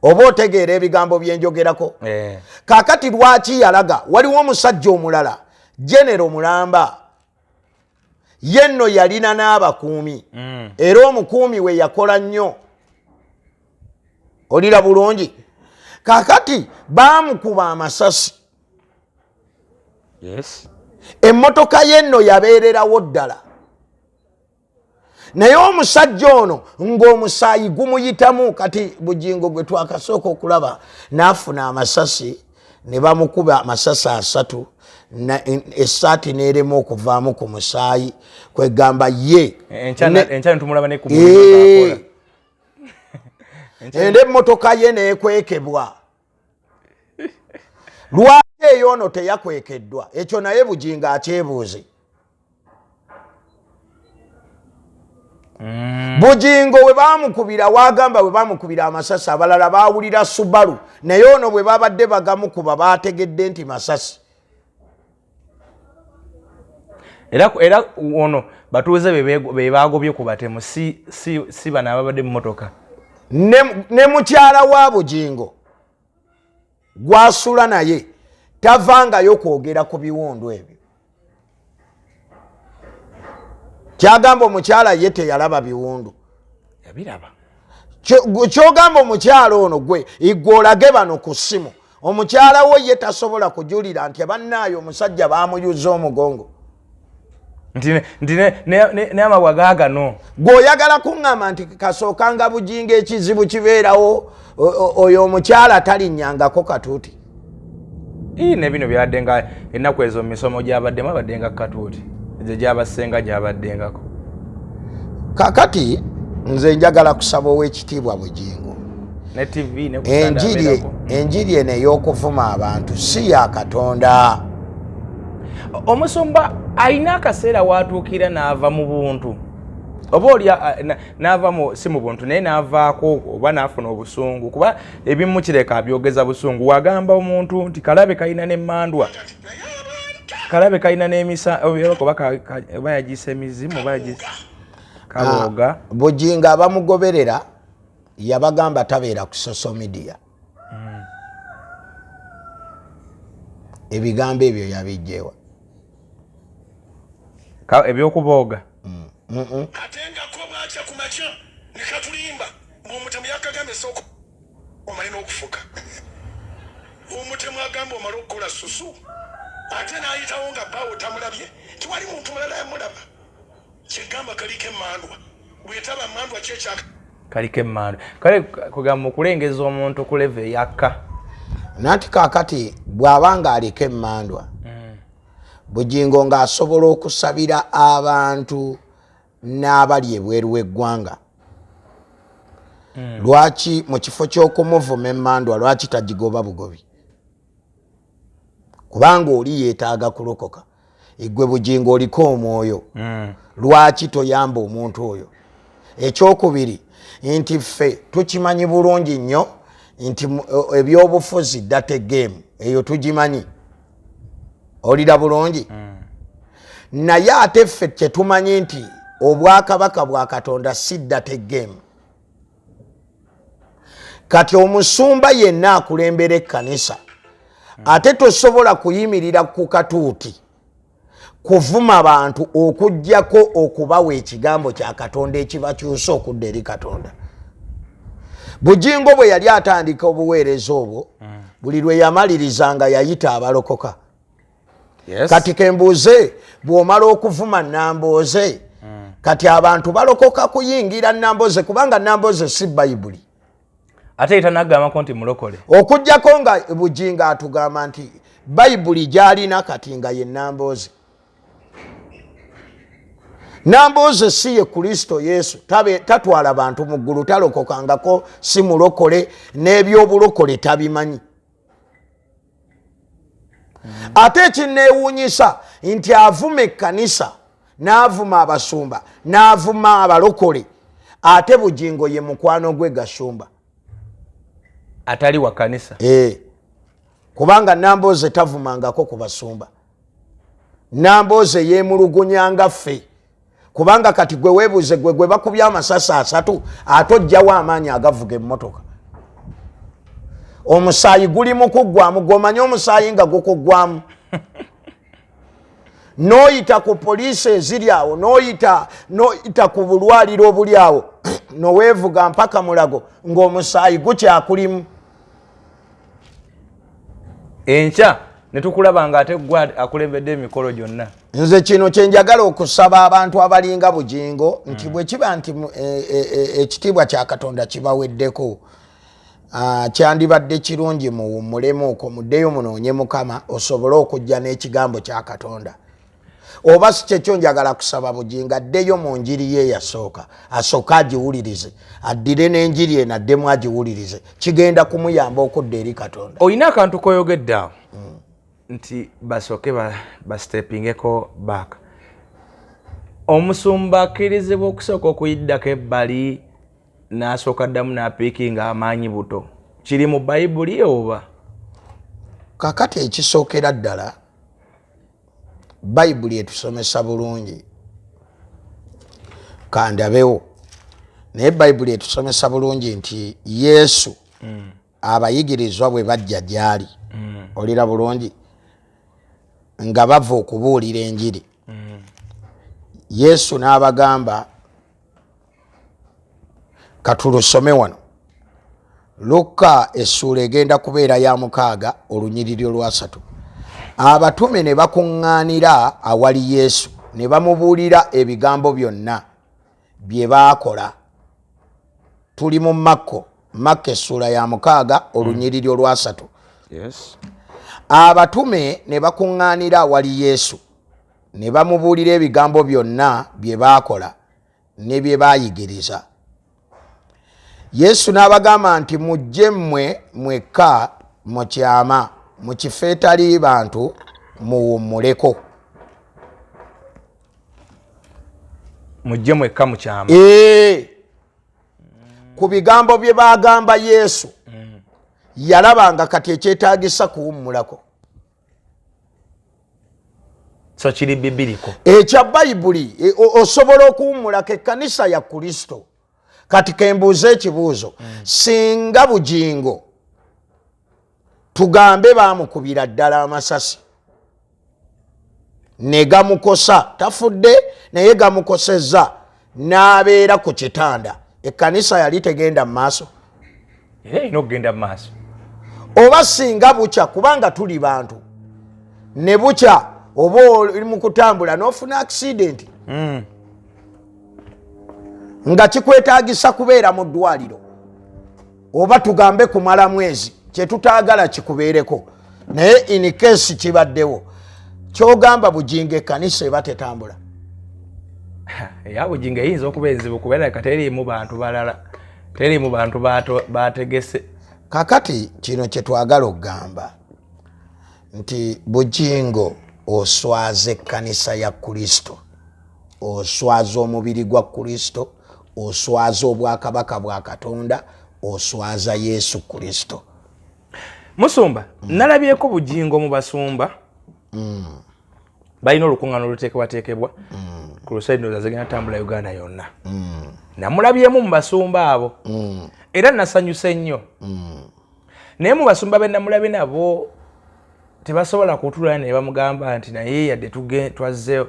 Oba otegeera ebigambo bye njogerako. Kaakati lwaki yalaga? Waliwo omusajja omulala Genero Mulamba, ye nno yalina n'abakuumi era omukuumi we yakola nnyo. Olira bulungi? Kaakati baamukuba amasasi. Emmotoka ye nno yabeererawo ddala. Naye omusajja ono ng'omusaayi gumuyitamu. Kati Bugingo gwe twakasooka okulaba n'afuna amasasi ne bamukuba amasasi 3 essaati n'erema okuvaamu ku musaayi kwegamba ye enkyana tumulaba ne ku mulimu ende emmotoka ye n'ekwekebwa. Lwaki eyo ono teyakwekeddwa? Ekyo naye Bugingo akyebuuze. Bugingo we baamukubira wagamba we baamukubira amasasi abalala baawulira Subaru naye ono bwe babadde bagamukuba baategedde nti masasi. Era ono batuuze be baagobye ku batemu si bano ababadde mu motoka. Ne mukyala wa Bugingo gwasula naye tavangayo kwogera ku biwundu ebyo. Kyagamba omukyala ye teyalaba biwundu. Yabiraba. Kyogamba omukyala ono gwe igolage bano ku ssimu. Omukyala we ye tasobola kujulira nti bannaayo omusajja baamuyuza omugongo. ne amabwa gaagano gwoyagala kuŋŋamba nti kasookanga bujinga ekizibu kibeerawo oyo omukyala talinnyangako katuuti ne bino byabadde nga ennaku ezo mu misomo gyabaddemu abaddenga katuuti egyo gyabasenga gyabaddengako kakati nze njagala kusaba ow'ekitiibwa Bugingo ne TV ne enjiri eno ey'okuvuma abantu si ya Katonda. Omusumba alina akaseera watuukira n'ava mu buntu oba oli n'ava si mu buntu naye n'avaako oba n'afuna obusungu kuba ebimu kireka abyogeza busungu wagamba omuntu nti kalabe kalina n'emmandwa kalabe kalina n'emisa oba yagiisa emizimu oba yagiisa kalooga. Bugingo abamugoberera yabagamba tabeera ku social media. Ebigambo ebyo yabijjewa ebyokubooga atengako bwatya ku makya ne katulimba ng'omutemu yakagamba esooka omale n'okufuka omutemu agamba omale okukola susu ate n'ayitawo nga bbaawo tamulabye tiwali muntu mulala yamulaba kyegamba kaliko emmandwa bwetaba mmandwa kyekyaka kaliko emmandwa kale kugamba okulengeza omuntu ku leve yakka nati kaakati bw'abanga aliko emmandwa Bugingo ng'asobola okusabira abantu n'abali ebweru w'eggwanga lwaki mu kifo ky'okumuvuma emmandwa lwaki tagigoba bugobi kubanga oli yeetaaga kulokoka igwe Bugingo oliko omwoyo lwaki toyamba omuntu oyo. Ekyokubiri nti ffe tukimanyi bulungi nnyo nti ebyobufuzi data game eyo tugimanyi olira bulungi naye ate ffe kyetumanyi nti obwakabaka bwa Katonda si data game. Kati omusumba yenna akulembera ekkanisa ate tosobola kuyimirira ku katuuti kuvuma abantu okuggyako okubawa ekigambo kya Katonda ekibakyusa okudda eri Katonda. Bugingo bwe yali atandika obuweereza obwo buli lwe yamalirizanga yayita abalokoka. Kati kembuuze bw'omala okuvuma Nambooze kati abantu balokoka kuyingira Nambooze kubanga Nambooze si Bayibuli ate etanagambako nti mulokole okuggyako nga Bugingo atugamba nti Bayibuli gy'alina kati nga ye Nambooze. Nambooze si ye Kristo Yesu tatwala bantu mu ggulu talokokangako si mulokole n'ebyobulokole tabimanyi. Ate ekineewuunyisa nti avuma ekkanisa n'avuma abasumba n'avuma abalokole ate Bugingo ye mukwano gwe Gashumba atali wa kanisa kubanga Nambooze tavumangako ku basumba. Nambooze yeemulugunyanga ffe kubanga kati gwe weebuuze gwe bakubye amasasi 3 ate ojjawo amaanyi agavuga emmotoka. Omusaayi guli mu kuggwamu gwomanyi omusaayi nga gukuggwamu noyita ku poliisi eziri awo noyita ku bulwaliro obuli awo noweevuga mpaka Mulago ng'omusaayi gukyakulimu. enkya ne tukulaba nga ate gwe akulembedde emikolo gyonna. Nze kino kye njagala okusaba abantu abalinga Bugingo nti bwe kiba nti ekitiibwa kya Katonda kibaweddeko kyandibadde kirungi muwummulemu okwo muddeyo munoonye Mukama osobole okujja n'ekigambo kya Katonda. Oba si kyekyo njagala kusaba Bugingo addeyo mu njiri ye yasooka asooka agiwulirize addire n'enjiri eno addemu agiwulirize kigenda kumuyamba okudda eri Katonda. Olina akantu koyogedde awo nti basooke bastepingeko back. Omusumba akkirizibwa okusooka okuyiddako ebbali n'asooka ddamu n'apiikinga amaanyi buto kiri mu Bayibuli oba? Kakati ekisookera ddala Bayibuli etusomesa bulungi kandabewo naye Bayibuli etusomesa bulungi nti Yesu abayigirizwa bwe bajja gyali olira bulungi nga bava okubuulira enjiri Yesu n'abagamba katulusome wano Luka essula egenda kubeera ya 6 olunyiriri olwa 3. Abatume ne bakuŋŋaanira awali Yesu ne bamubuulira ebigambo byonna bye baakola. Tuli mu Makko essula ya 6 olunyiriri olwa 3. Yes. Abatume ne bakuŋŋaanira awali Yesu ne bamubuulira ebigambo byonna bye baakola ne bye baayigiriza. Yesu n'abagamba nti mujje mmwe mwekka mu kyama mu kifo etali bantu muwummuleko. Mujje mwekka mu kyama. Ku bigambo bye baagamba Yesu yalabanga kati ekyetaagisa kuwummulako. So kiri bibiriko. Ekya Bayibuli osobola okuwummulako ekkanisa ya Kristo. Kati kembuuza ekibuuzo, singa bugingo tugambe baamukubira ddala amasasi ne gamukosa, tafudde naye gamukosezza n'abeera ku kitanda, ekkanisa yali tegenda mu maaso? Erina okugenda mu maaso. Oba singa bukya, kubanga tuli bantu, ne bukya oba oli mu kutambula n'ofuna accident nga kikwetaagisa kubeera mu ddwaliro, oba tugambe kumala mwezi, kyetutaagala kikubeereko, naye in case kibaddewo, kyogamba bugingo ekkanisa eba tetambula? Ya bugingo eyinza okuba enzibu kubeera kati teriimu bantu balala, teriimu bantu bategese. Kakati kino kyetwagala okugamba nti bugingo oswaza ekkanisa ya Kristo, oswaza omubiri gwa Kristo, oswaza obwakabaka bwa Katonda, oswaza Yesu Kristo. Musumba, nalabyeko bugingo mu basumba balina olukuŋŋaana oluteekebwateekebwa ku Crusade ndowooza zigenda tambula Uganda yonna. Namulabyemu mu basumba abo era nasanyuse nnyo. Naye mu basumba be namulabye nabo tebasobola kutuula ne bamugamba nti naye yadde twazze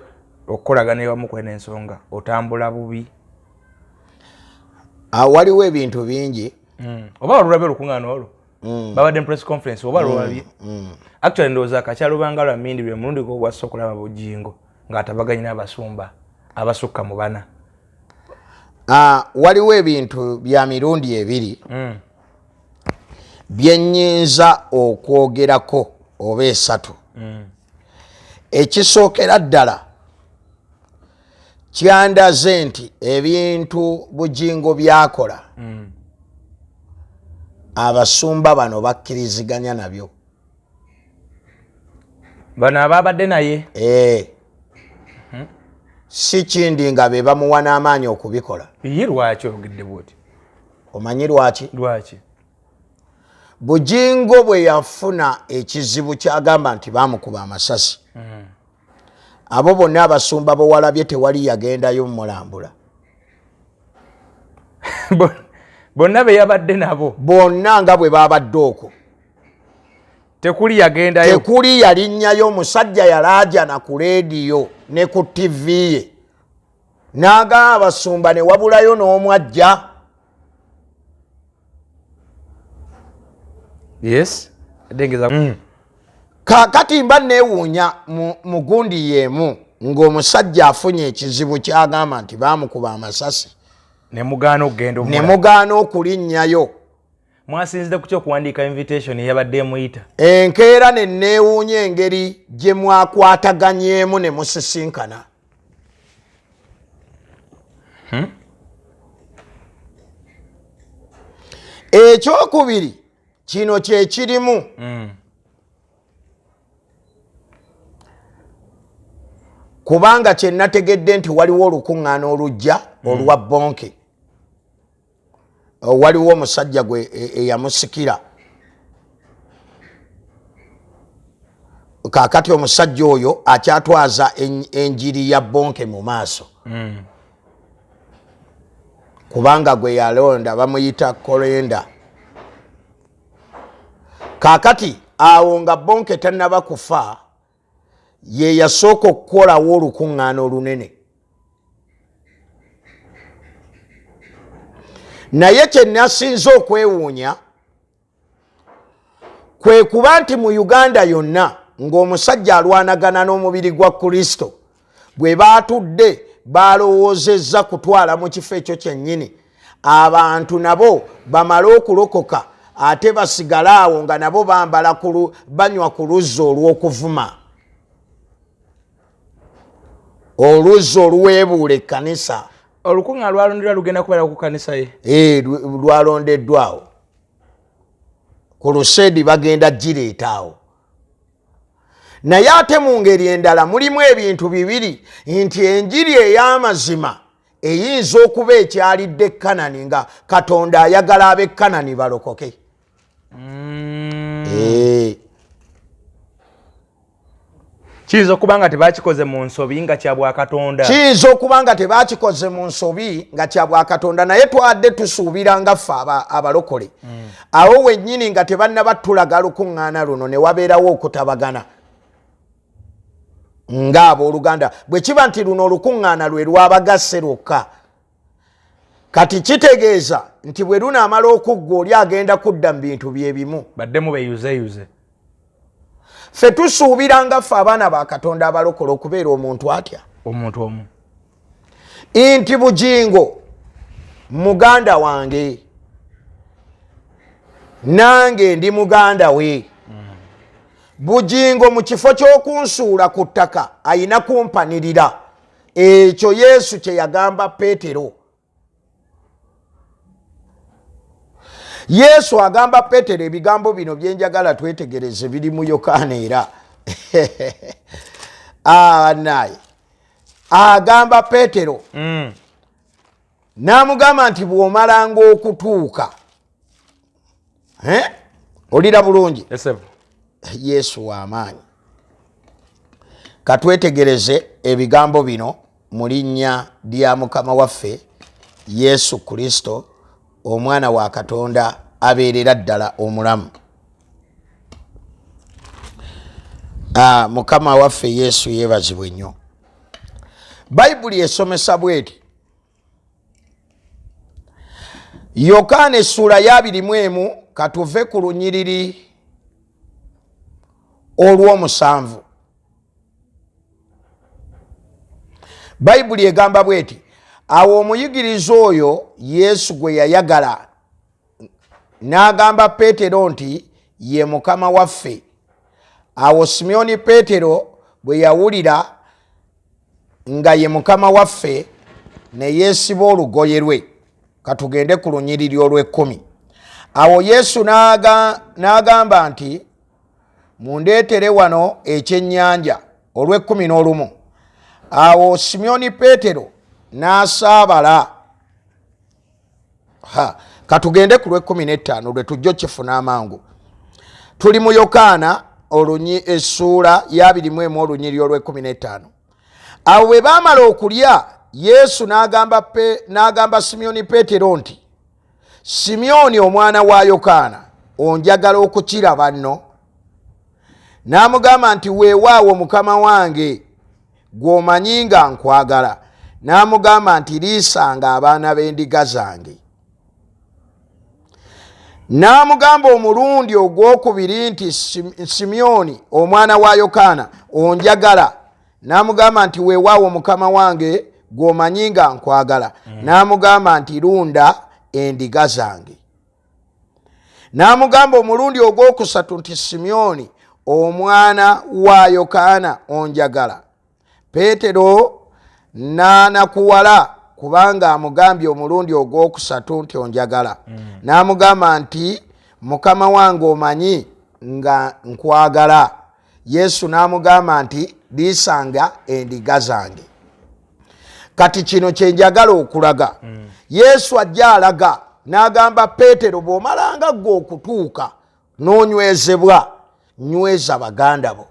okukolagana ewamu kwena ensonga otambula bubi. Waliwo ebintu bingi. Oba olulabye olukuŋŋaana olwo babadde mu press conference oba lwabye. Actually ndowooza akakyalo Bangala Mindi lwe mulundi gw'ogwassa okulaba bugingo ng'atabaganye n'abasumba abasukka mu 4. Waliwo ebintu bya mirundi ebiri bye nnyinza okwogerako oba 3. Ekisookera ddala kyandaze nti ebintu bugingo byakola abasumba bano bakkiriziganya nabyo. Bano ababadde naye si kindi nga be bamuwa n'amaanyi okubikola. Ye lwaki ogedde bwoti? Omanyi lwaki? Lwaki? Bugingo bwe yafuna ekizibu kyagamba nti baamukuba amasasi, abo bonna abasumba bowalabye tewali yagendayo mulambula. Bonna be yabadde nabo bonna nga bwe babadde okwo tekuli yagendayo, tekuli yalinnyayo. Omusajja yalaaja na ku leediyo ne ku TV ye n'agamba abasumba ne wabulayo n'omwajja. Yes, dengeza. Kakati mba neewuunya mu gundi yeemu ng'omusajja afunye ekizibu kyagamba nti baamukuba amasasi ne mugaana okugenda ne mugaana okulinnyayo. Mwasinzidde ku ky'okuwandiika invitation eyabadde emuyita. Enkeera ne neewuunya engeri gye mwakwataganyeemu ne musisinkana. Ekyokubiri kino kye kirimu. Kubanga kye nategedde nti waliwo olukuŋŋaana olujja olwa Bonke. Waliwo omusajja gwe eyamusikira. Kaakati omusajja oyo akyatwaza enjiri ya Bonke mu maaso. Kubanga gwe yalonda bamuyita Kolenda. Kaakati awo nga Bonke tannaba kufa ye yasooka okukolawo olukuŋŋaana olunene. Naye kye nasinze okwewuunya kwe kuba nti mu Uganda yonna ng'omusajja alwanagana n'omubiri gwa Kristo bwe batudde balowoozezza kutwala mu kifo ekyo kyennyini abantu nabo bamale okulokoka ate basigale awo nga nabo banywa ku luzzi olw'okuvuma oluzzi oluweebuula ekkanisa olukuŋŋaana lwalondeddwa lugenda kubeera ku kanisa ye lwalondeddwawo ku luseedi bagenda gireeta awo naye ate mu ngeri endala mulimu ebintu bibiri nti enjiri ey'amazima eyinza okuba ekyalidde Kanani nga Katonda ayagala ab'e Kanani balokoke kiyinza okuba nga tebakikoze mu nsobi nga kya Bwakatonda kiyinza okuba nga tebakikoze mu nsobi nga kya Bwakatonda naye twadde tusuubira nga ffe abalokole awo wennyini nga tebannaba tulaga lukuŋŋaana luno ne wabeerawo okutabagana ng'abooluganda bwe kiba nti luno olukuŋŋaana lwe lwabagasse lwokka kati kitegeeza nti bwe lunaamala okugga oli agenda kudda mu bintu bye bimu baddemu beyuzeyuze ffe tusuubira nga ffe abaana ba Katonda abalokola okubeera omuntu atya omuntu omu nti Bugingo muganda wange nange ndi muganda we Bugingo mu kifo ky'okunsuula ku ttaka ayina kumpanirira ekyo Yesu kye yagamba Peetero Yesu agamba Peetero ebigambo bino bye njagala twetegereze biri mu Yokaana era naye agamba Peetero n'amugamba nti bw'omalanga okutuuka olira bulungi Yesu w'amaanyi katwetegereze ebigambo bino mu linnya lya Mukama waffe Yesu Kristo omwana wa Katonda abeerera ddala omulamu Mukama waffe Yesu yeebazibwe nnyo Bayibuli esomesa bweti Yokaana essula ya 21 katuve ku lunyiriri olw'omusanvu Bayibuli egamba bweti awo omuyigiriza oyo Yesu gwe yayagala n'agamba Peetero nti ye Mukama waffe awo Simyoni Peetero bwe yawulira nga ye Mukama waffe ne yeesiba olugoye lwe katugende ku lunyiriri olw'ekkumi awo Yesu n'agamba nti mundeetere wano ekyennyanja olw'ekkumi n'olumu awo Simyoni Peetero n'asaabala katugende ku lw'ekkumi n'ettaano lwe tujja okifuna amangu tuli mu Yokaana essuula ya 21 olunyiriri olw'ekkumi n'ettaano awo bwe baamala okulya Yesu n'agamba Simyoni Peetero nti Simyoni omwana wa Yokaana onjagala okukira banno n'amugamba nti weewaawo Mukama wange gw'omanyi nga nkwagala n'amugamba nti liisanga abaana b'endiga zange n'amugamba omulundi ogwokubiri nti Simyoni omwana wa Yokaana onjagala n'amugamba nti weewaawo Mukama wange gw'omanyi nga nkwagala n'amugamba nti lunda endiga zange n'amugamba omulundi ogwokusatu nti Simyoni omwana wa Yokaana onjagala Peetero n'anakuwala kubanga amugambye omulundi ogwokusatu nti onjagala n'amugamba nti Mukama wange omanyi nga nkwagala Yesu n'amugamba nti liisanga endiga zange kati kino kye njagala okulaga Yesu ajja alaga n'agamba Peetero bw'omalanga ggwe okutuuka n'onywezebwa nyweza baganda bo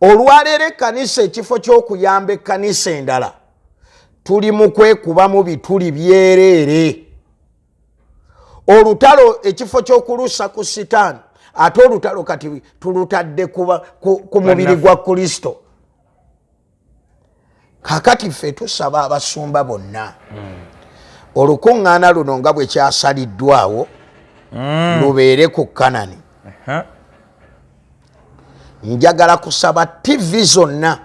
olwaleero ekkanisa ekifo ky'okuyamba ekkanisa endala tuli mu kwekubamu bituli byereere olutalo ekifo ky'okulusa ku sitaani ate olutalo kati tulutadde ku mubiri gwa Kristo kakati ffe tusaba abasumba bonna olukuŋŋaana luno nga bwe kyasaliddwawo lubeere ku Kanani njagala kusaba TV zonna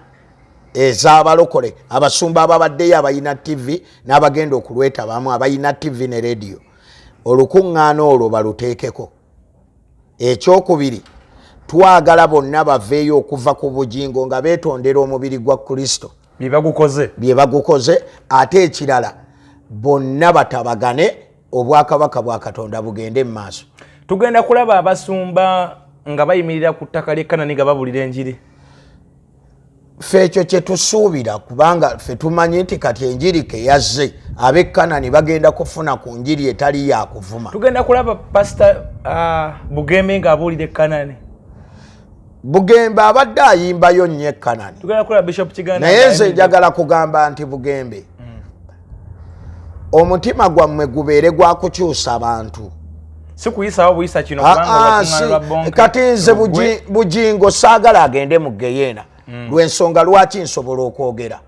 ez'abalokole abasumba ababaddeyo abayina TV n'abagenda okulwetabamu abayina TV ne radio olukuŋŋaana olwo baluteekeko. Ekyokubiri twagala bonna baveeyo okuva ku bugingo nga beetondera omubiri gwa Kristo bye bagukoze ate ekirala bonna batabagane obwakabaka bwa Katonda bugende mu maaso. Tugenda kulaba abasumba nga bayimirira ku ttaka ly'e Kanani nga babulira enjiri. Ffe ekyo kye tusuubira kubanga ffe tumanyi nti kati enjiri ke yazze ab'e Kanani bagenda kufuna ku njiri etali ya kuvuma. Tugenda kulaba Pastor Bugembe ng'abuulira e Kanani. Bugembe abadde ayimbayo nnyo e Kanani. Tugenda kulaba Bishop Kiganda. Naye nze njagala kugamba nti Bugembe omutima gwammwe gubeere gwa kukyusa abantu. Si kuyisawo buyisa kino kubanga bakuŋŋaanira bonke. Kati nze bugingo saagala agende mu Geyeena lw'ensonga lwaki nsobola okwogera.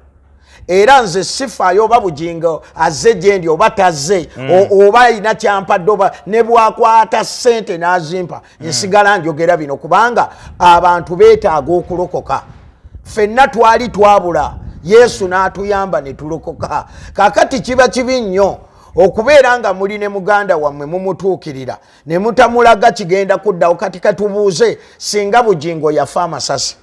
Era nze sifaayo oba bugingo azze gye ndi oba tazze oba alina kyampadde oba ne bwakwata ssente n'azimpa nsigala njogera bino kubanga abantu beetaaga okulokoka. Ffenna twali twabula Yesu n'atuyamba ne tulokoka. Kaakati kiba kibi nnyo okubeera nga muli ne muganda wammwe mumutuukirira ne mutamulaga kigenda kuddawo. Kati katubuuze singa bugingo yafa amasasi.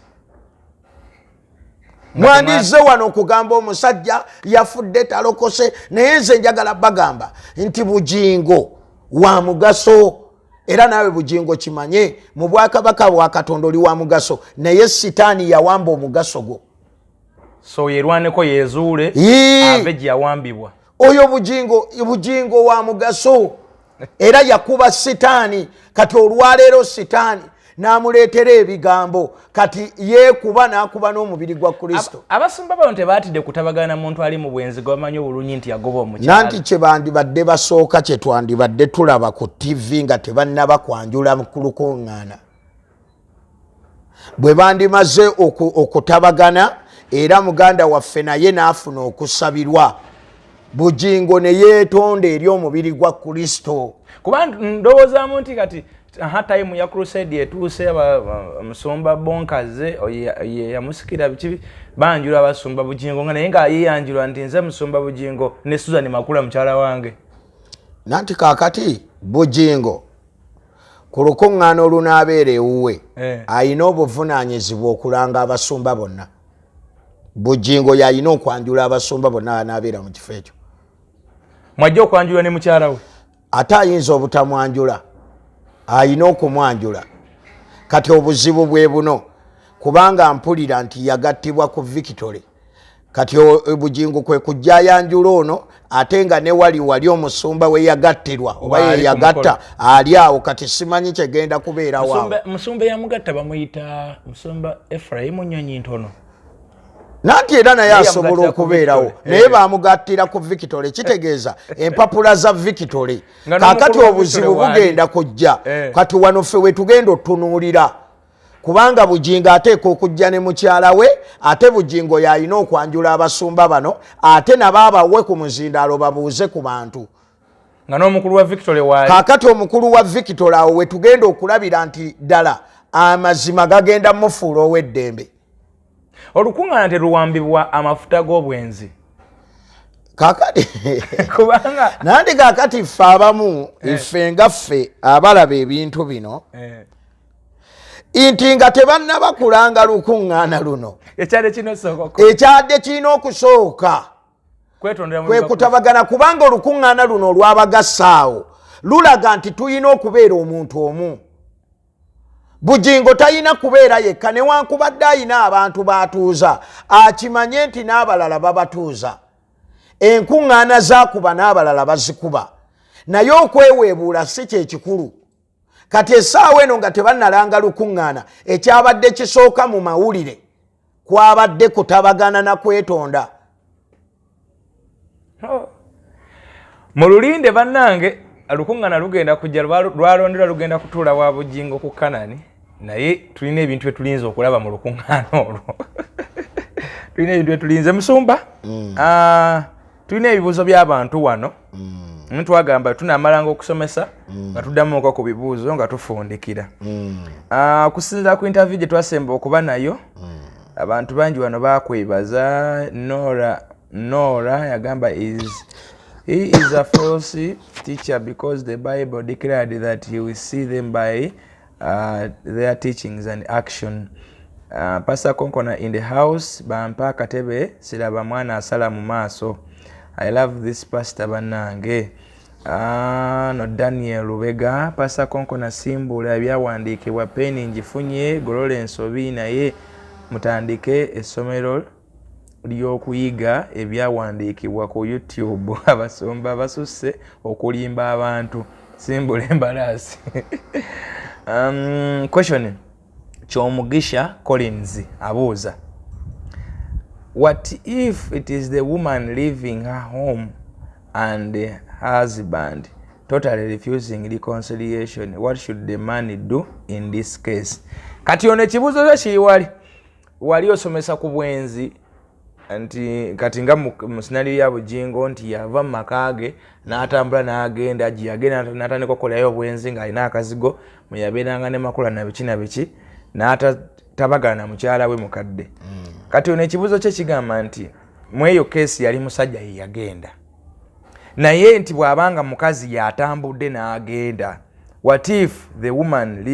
Mwandize wano okugamba omusajja yafudde talokose naye nze njagala bagamba nti bugingo wa mugaso era nawe bugingo kimanye mu bwakabaka bwa Katonda oli wa mugaso naye sitaani yawamba omugaso gwo. So yerwaneko yezuule ave gye yawambibwa. Oyo bugingo wa mugaso era yakuba sitaani. Kati olwaleero sitaani n'amuleetera ebigambo kati yeekuba n'akuba n'omubiri gwa Kristo. Abasumba bano tebaatidde kutabagana muntu ali mu bwenzi bamanyi obulungi nti yagoba omukyala. Nanti kye bandibadde basooka kye twandibadde tulaba ku TV nga tebannaba kwanjula ku lukuŋŋaana. Bwe bandimaze okutabagana era muganda waffe naye n'afuna okusabirwa bugingo ne yeetonda eri omubiri gwa Kristo. Kuba ndowoozaamu nti kati time ya crusade etuuse omusumba bonkaze yamusikira bikibi banjula abasumba bugingo nga naye nga yeyanjulwa nti nze musumba bugingo ne Susan Makula mukyala wange. Nanti kaakati bugingo ku lukuŋŋaana olunaabeera ewuwe ayina obuvunaanyizibwa okulanga abasumba bonna. Bugingo yalina okwanjula abasumba bonna anaabeera mu kifo ekyo. Mwajja okwanjula ne mukyala we? Ate ayinza obutamwanjula ayina okumwanjula. Kati obuzibu bwe buno kubanga mpulira nti yagattibwa ku Victory. Kati bugingo kwe kujja ayanjula ono ate nga ne wali omusumba we yagattirwa oba ye yagatta ali awo. Kati simanyi kyegenda kubeerawo awo. Musumba yamugatta bamuyita musumba Ephraim Nnyonyi Ntono. Nanti era naye asobola okubeerawo naye bamugattira ku Victory. Kitegeeza empapula za Victory. Kaakati obuzibu bugenda kujja. Kati wano ffe we tugenda otunuulira kubanga bugingo ateeka okujja ne mukyala we ate bugingo yalina okwanjula abasumba bano ate nabo abawe ku muzindaalo babuuze ku bantu. Nga n'omukulu wa Victory waali. Kaakati omukulu wa Victory awo we tugenda okulabira nti ddala amazima gagenda mufuula ow'eddembe. Olukuŋŋaana teruwambibwa amafuta g'obwenzi. Kaakati kubanga nanti kaakati ffe abamu ife nga ffe abalaba ebintu bino nti nga tebannaba kulanga lukuŋŋaana luno ekyadde kirina okusooka kwe kutabagana kubanga olukuŋŋaana luno olwabagassaawo lulaga nti tulina okubeera omuntu omu. Bugingo talina kubeera yekka newankubadde ayina abantu batuuza akimanye nti n'abalala babatuuza. Enkuŋŋaana zakuba n'abalala bazikuba naye okweweebuula si kyekikulu. Kati essaawa eno nga tebannalanga lukuŋŋaana ekyabadde kisooka mu mawulire kwabadde kutabagana na kwetonda. Mu lulinde bannange olukuŋŋaana lugenda kujja lwalonderwa lugenda kutuula wa bugingo ku Kanani naye tulina ebintu bye tulinza okulaba mu lukuŋŋaana olwo. Tulina ebintu bye tulinze musumba. Tulina ebibuuzo by'abantu wano. Twagamba tunaamalanga okusomesa nga tuddamuko ku bibuuzo nga tufundikira. Okusinziira ku interview gye twasemba okuba nayo abantu bangi wano bakwebaza. Nora yagamba he is a false teacher because the Bible declared that he will see them by their teachings and action. Pastor Konkona in the house bampa katebe siraba mwana asala mu maaso. I love this pastor banange. No Daniel Lubega Pastor Konkona simbula ebyawandiikibwa peni njifunye golole ensobi naye mutandike essomero ly'okuyiga ebyawandiikibwa ku YouTube. Abasomba basusse okulimba abantu simbula embalaasi. Question Kyomugisha Collins abuuza, what if it is the woman leaving her home and the husband totally refusing reconciliation? What should the man do in this case? Kati ono ekibuuzo kyo kiri wali osomesa ku bwenzi nti kati nga mu scenario ya bujingo nti yava mu maka ge n'atambula n'agenda giyagenda n'atandika okukolayo obwenzi ng'alina akazigo mwe yabeeranga ne makula na biki n'atabagana na mukyala we mukadde. Kati ono ekibuuzo kye kigamba nti mu eyo keesi yali musajja ye yagenda naye nti bw'abanga mukazi yatambudde n'agenda, what if the woman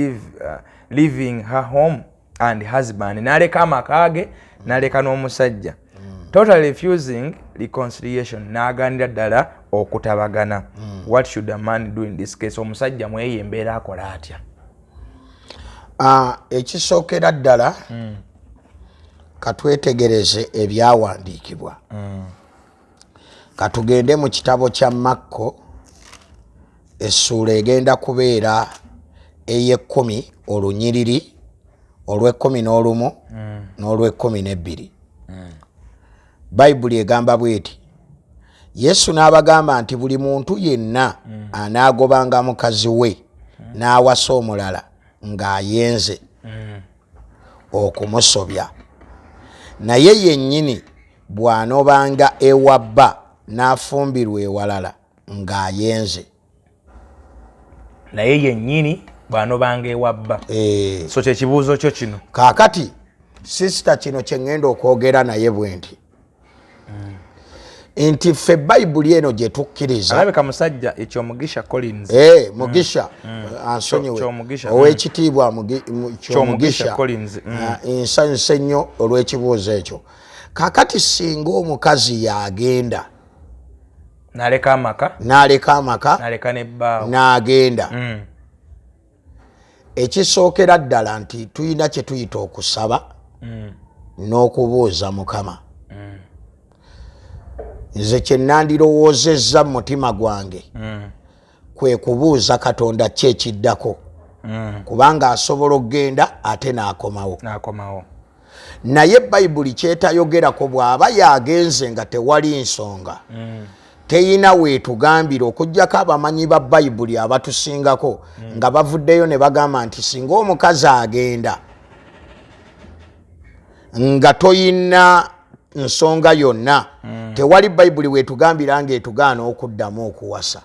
leaving her home and husband n'aleka amaka ge n'aleka n'omusajja totally refusing reconciliation n'aganira ddala okutabagana? What should a man do in this case? Omusajja mweye embeera akola atya? Ekisookera ddala katwetegereze ebyawandiikibwa. Katugende mu kitabo kya Makko essuula egenda kubeera ey'ekkumi olunyiriri olw'ekkumi n'olumu n'olw'ekkumi n'ebbiri. Bayibuli egamba bw'eti, Yesu n'abagamba nti buli muntu yenna anaagobanga mukazi we n'awasa omulala ng'ayenze okumusobya, naye yennyini bw'anobanga ewa bba n'afumbirwa ewalala ng'ayenze. Naye yennyini bw'anobanga ewa bba. So kyekibuuzo kyo kino. Kaakati sisita kino kye ŋŋenda okwogera naye bwe nti ffe Bayibuli eno gye tukkiriza. Alabika musajja Kyomugisha Collins. Mugisha ansonyiwe ow'ekitiibwa Kyomugisha Collins. Nsanyuse nnyo olw'ekibuuzo ekyo. Kaakati singa omukazi yagenda n'aleka amaka n'aleka n'ebbaawo n'agenda, ekisookera ddala nti tulina kye tuyita okusaba n'okubuuza Mukama. Nze kye nandirowoozezza mu mutima gwange kwe kubuuza Katonda ki ekiddako, kubanga asobola okgenda ate n'akomawo. Naye Bayibuli kyetayogerako bw'aba yagenze nga tewali nsonga teyina weetugambira okuggyako abamanyi ba Bayibuli abatusingako nga bavuddeyo ne bagamba nti singa omukazi agenda nga toyina nsonga yonna tewali Bayibuli weetugambira ng'etugaana okuddamu okuwasa.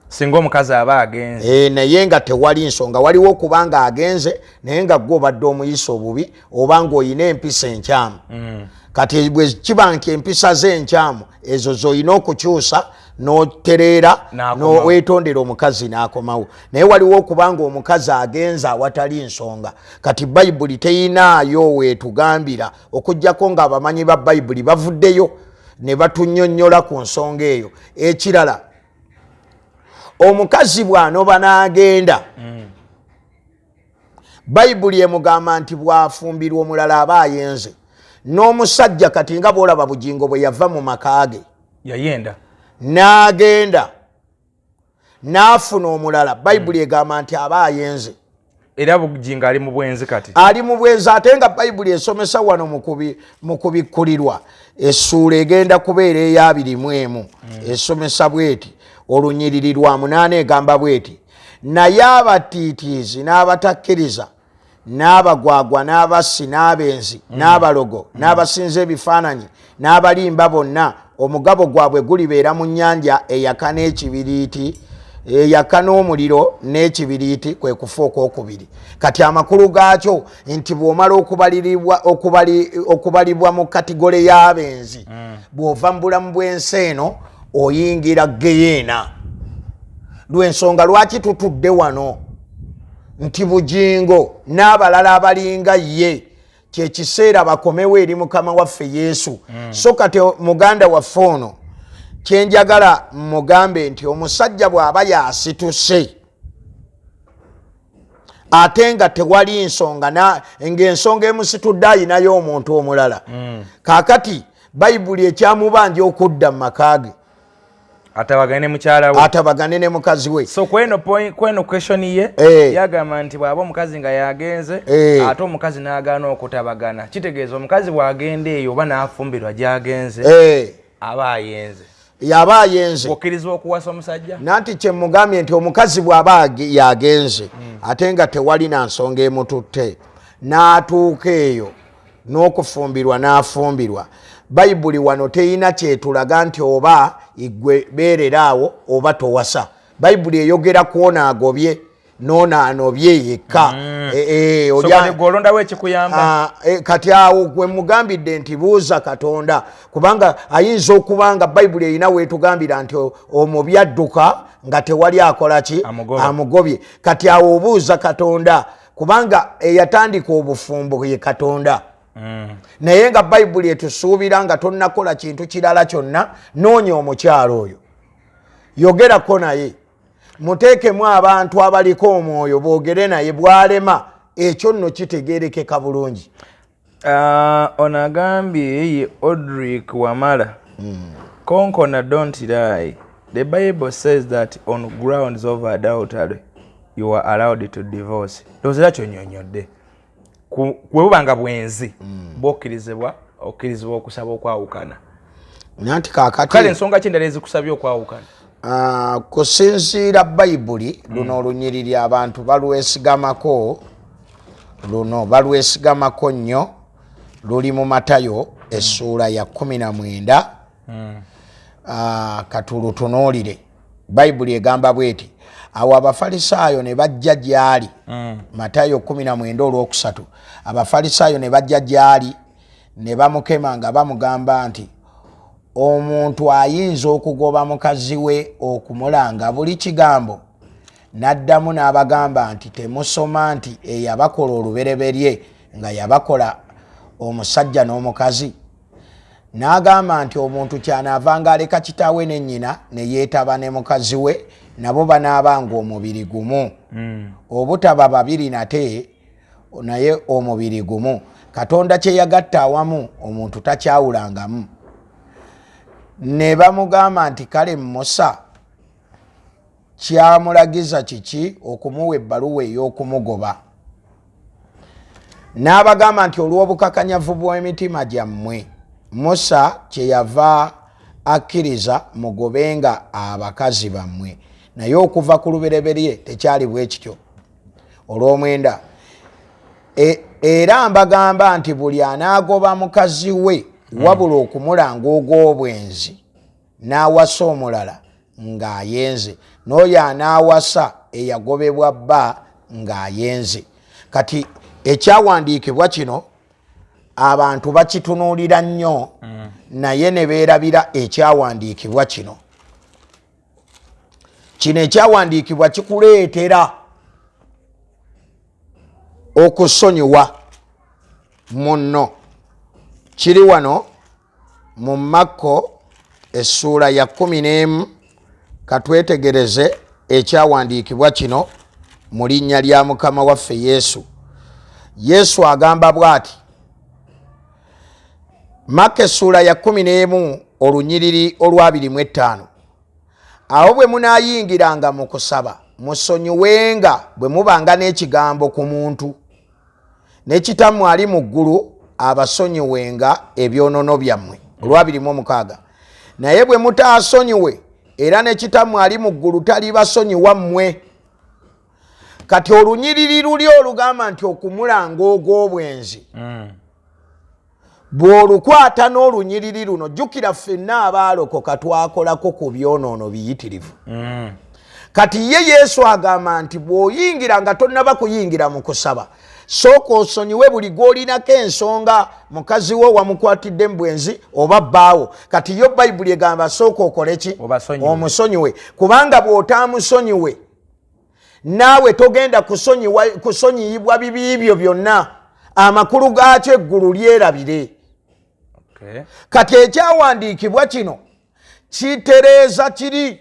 Singa omukazi aba agenze. Naye nga tewali nsonga, waliwo okubanga agenze naye nga gwe obadde omuyisa obubi oba ng'olina empisa enkyamu. Kati bwe kiba nti empisa ze enkyamu ezo z'olina okukyusa n'otereera n'oweetondera omukazi n'akomawo. Naye waliwo okubanga omukazi agenze awatali nsonga. Kati Bayibuli teyinaayo weetugambira okuggyako ng'abamanyi ba Bayibuli bavuddeyo ne batunnyonnyola ku nsonga eyo. Ekirala, omukazi bw'anoba n'agenda, Bayibuli emugamba nti bw'afumbirwa omulala aba ayenze. N'omusajja kati nga bw'olaba bugingo bwe yava mu maka ge yayenda n'agenda n'afuna omulala, Bayibuli egamba nti aba ayenze. Era bugingo ali mu bwenzi kati. Ali mu bwenzi ate nga Bayibuli esomesa wano mu kubikkulirwa essuula egenda kubeera eya-21 esomesa bweti olunyiriri lwa 8 egamba bweti, naye abatiitiizi n'abatakkiriza n'abagwagwa n'abassi n'abenzi n'abalogo n'abasinza ebifaananyi n'abalimba bonna omugabo gwabwe gulibeera mu nnyanja eyaka n'ekibiriiti yakka n'omuliro n'ekibiriiti kwe kufa okwokubiri. Kati amakulu gaakyo nti bw'omala okubalibwa mu kategole y'abenzi bw'ova mu bulamu bw'ensi eno oyingira geyeena. Lw'ensonga lwaki tutudde wano nti Bujingo n'abalala abalinga ye kyekiseera bakomewo eri Mukama waffe Yesu. So kati muganda waffe ono kyenjagala mugambe nti omusajja bw'aba yasituse ate nga tewali nsonga ng'ensonga emusitudde ayinayo omuntu omulala. Kaakati Bayibuli ekyamubanja okudda mu maka ge atabagane mukyala we atabagane ne mukazi we. So kweno question ye yagamba nti bw'aba omukazi nga yagenze ate omukazi n'agaana okutabagana kitegeeza omukazi bw'agenda eyo oba n'afumbirwa gy'agenze aba ayenze. Yaba ayenze okkirizibwa okuwasa omusajja nanti kye mugambye nti omukazi bw'aba yagenze ate nga tewali na nsonga emututte n'atuuka eyo n'okufumbirwa n'afumbirwa. Bayibuli wano teyina kyetulaga nti oba igwe beereraawo oba towasa. Bayibuli eyogera kwona agobye nona anobye yekka. olondawo ekikuyamba kati awo gwe mugambidde nti buuza Katonda kubanga ayinza okubanga Bayibuli erina weetugambira nti omubi adduka nga tewali akola ki amugobye. Kati awo obuuza Katonda kubanga eyatandika obufumbo ye Katonda. Naye nga Bayibuli etusuubira nga tonnakola kintu kirala kyonna noonya omukyalo oyo yogerako naye muteekemu abantu abaliko omwoyo boogere naye bw'alema ekyo nno kitegeerekeka bulungi. Ono agambye ye Odrick Wamala Konkona don't lie. The Bible says that on grounds of adultery you are allowed to divorce. Lozera kyonyonyodde kwebanga bwenzi bokkirizibwa okkirizibwa okusaba okwawukana. Nanti kaakati kale ensonga kindala ezikusabye okwawukana kusinziira Bayibuli luno olunyiriri abantu balwesigamako nnyo luli mu Matayo essuula ya 19 katulutunuulire. Bayibuli egamba bweti awo Abafalisaayo ne bajja gy'ali Matayo 19:3 Abafalisaayo ne bajja gy'ali ne bamukema nga bamugamba nti omuntu ayinza okugoba mukazi we okumulanga buli kigambo. N'addamu n'abagamba nti temusoma nti eyabakola olubereberye nga yabakola omusajja n'omukazi. N'agamba nti omuntu kyanaavanga aleka kitaawe ne nnyina ne yeetaba ne mukazi we nabo banaabanga omubiri gumu. Obutaba babiri nate naye omubiri gumu. Katonda kye yagatta awamu omuntu takyawulangamu. Ne bamugamba nti kale Musa kyamulagiza kiki okumuwa ebbaluwa ey'okumugoba. N'abagamba nti olw'obukakanyavu bw'emitima gyammwe Musa kyeyava akkiriza mugobenga abakazi bammwe naye okuva ku lubereberye tekyali bwe kityo. Olw'omwenda era mbagamba nti buli anaagoba mukazi we wabula okumulanga ogw'obwenzi n'awasa omulala ng'ayenze n'oyo anaawasa eyagobebwa bba ng'ayenze. Kati ekyawandiikibwa kino abantu bakitunuulira nnyo naye ne beerabira ekyawandiikibwa kino. Kino ekyawandiikibwa kikuleetera okusonyiwa munno. Kiri wano mu Makko essuula ya 11 katwetegereze ekyawandiikibwa kino mu linnya lya Mukama waffe Yesu. Yesu agamba bw'ati Makko essuula ya 11 olunyiriri olwa 25 awo bwe munaayingiranga mu kusaba musonyiwenga bwe mubanga n'ekigambo ku muntu ne Kitammwe ali mu ggulu abasonyiwenga ebyonoono byammwe. Olwa 26 naye bwe mutaasonyiwe era ne Kitammwe ali mu ggulu talibasonyiwa mmwe. Kati olunyiriri luli olugamba nti okumulanga ogw'obwenzi bw'olukwata n'olunyiriri luno jjukira ffenna abaalokoka twakolako ku byonoono biyitirivu. kati ye Yesu agamba nti bw'oyingira nga tonnaba kuyingira mu kusaba sooka osonyiwe buli gw'olinako ensonga mukazi wo wamukwatidde mu bwenzi oba bbaawo kati yo bayibuli egamba sooka okole ki omusonyiwe kubanga bw'otaamusonyiwe naawe togenda kusonyiyibwa bibi byo byonna amakulu gaakyo eggulu lyerabire. Kati ekyawandiikibwa kino kitereeza kiri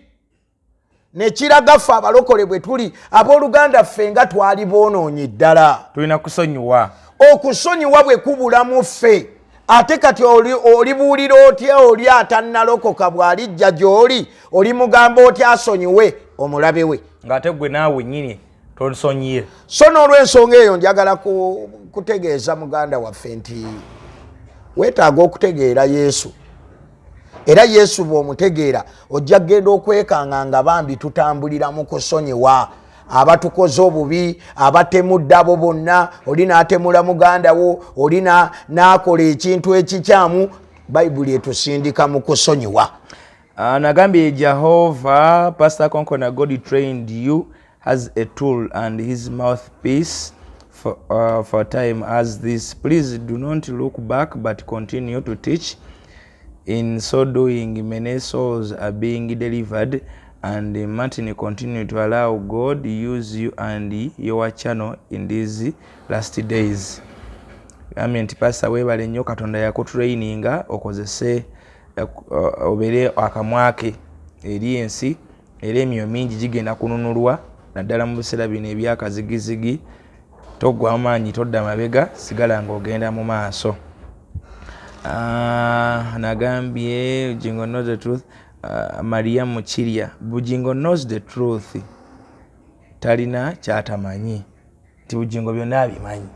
ne kiraga ffe abalokole bwe tuli abooluganda ffe nga twali boonoonyi ddala tulina kusonyiwa okusonyiwa bwe kubulamu ffe ate kati olibuulira otya oli atannalokoka bw'alijja gy'oli oli mugamba otya asonyiwe omulabe we ng'ate gwe naawe nnyini tosonyiye. So n'olw'ensonga eyo njagala kutegeeza muganda waffe nti weetaaga okutegeera Yesu era Yesu bw'omutegeera ojja kgenda okwekanga nga bambi tutambulira mu kusonyiwa abatukoze obubi abatemudde abo bonna oli n'atemula muganda wo oli n'akola ekintu ekikyamu bayibuli etusindika mu kusonyiwa. Nagambye Jehovah Pastor Konkona God trained you as a tool and his mouthpiece for time as this. Please do not look back but continue to teach. In so doing, many souls are being delivered, and Martin continue to allow God use you and your channel in these last days. Nti Pastor webale nnyo Katonda yakutraininga okozese obere akamwake eri ensi era emyo mingi gigenda kununulwa naddala mu biseera bino ebyakazigizigi togwa amaanyi todda mabega sigala ng'ogenda mu maaso. Nagambye Bujingo knows the truth. Maria Muchiria Bujingo knows the truth talina kyatamanyi ti Bujingo byonna abimanyi.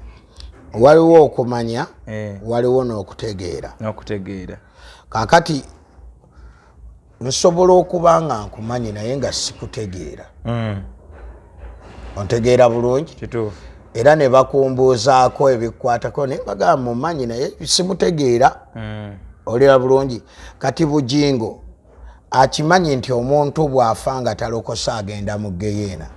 Waliwo okumanya waliwo n'okutegeera kakati nsobola okuba nga nkumanyi naye nga sikutegeera ontegeera bulungi era ne bakumbuuzaako ebikwatako naye bagamba mumanyi naye simutegeera olera bulungi. Kati Bujingo akimanyi nti omuntu bw'afa nga talokose agenda mu geyeena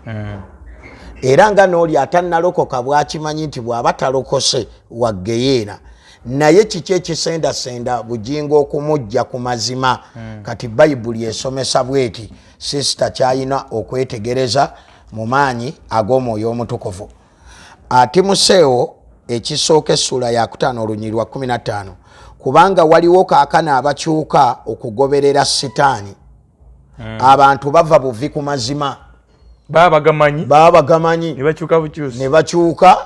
era nga n'oli atannalokoka bw'akimanyi nti bw'aba talokose wa geyeena naye kiki ekisendasenda Bujingo okumujja ku mazima. Kati bayibuli esomesa bweti sisita kyayina okwetegereza mu maanyi ag'omwoyo omutukuvu. Timoseewo ekisooka essula ya 5 olunyiriri lwa 15 kubanga waliwo kaakano abakyuka okugoberera sitaani abantu bava buvi ku mazima baba bagamanyi ne bakyuka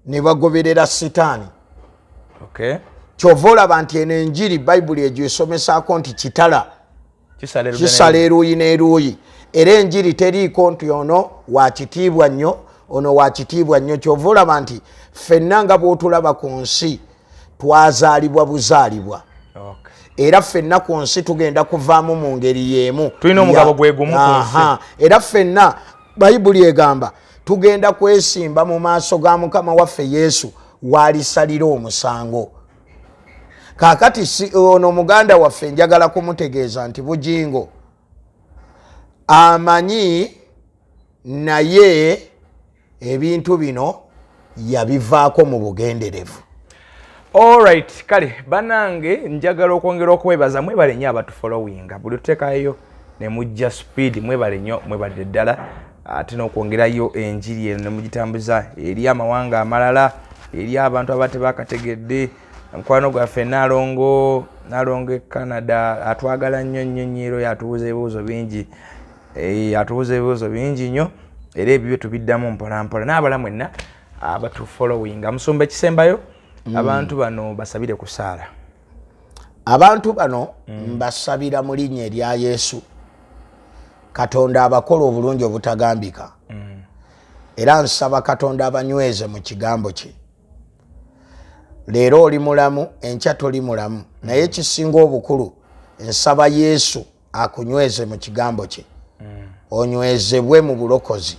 ne bagoberera sitaani. Kyova olaba nti eno enjiri bayibuli egyo esomesaako nti kitala kisala eruuyi n'eruuyi era enjiri teriiko nti ono wakitiibwa nnyo ono wakitiibwa nnyo. Kyova olaba nti ffenna nga bw'otulaba ku nsi twazaalibwa buzaalibwa era ffenna ku nsi tugenda kuvaamu mu ngeri y'emu tulina omugabo gwe gumu ku nsi era ffenna bayibuli egamba tugenda kwesimba mu maaso ga Mukama waffe Yesu walisalira omusango. Kaakati ono muganda waffe njagala kumutegeeza nti Bujingo amanyi naye ebintu bino yabivaako mu bugenderevu. Alright, kale banange njagala okwongera okwebaza mwebale nnyo abatufollowinga buli tuteekayo ne mujja speed mwebale nnyo mwebale ddala ate n'okwongerayo enjiri eno ne mugitambuza eri amawanga amalala eri abantu abate bakategedde. Nkwano gwaffe Nalongo e Canada atwagala nnyo nnyo yatubuuza ebibuuzo bingi atubuuza ebibuuzo bingi nnyo era ebyo tubiddamu mpola mpola n'abala mwenna abatufollowinga. Musumba ekisembayo abantu bano basabire kusaala. Abantu bano mbasabira mu linnya erya Yesu Katonda abakola obulungi obutagambika era nsaba Katonda abanyweze mu kigambo kye. Leero oli mulamu enkya toli mulamu naye ekisinga obukulu nsaba Yesu akunyweze mu kigambo kye onywezebwe mu bulokozi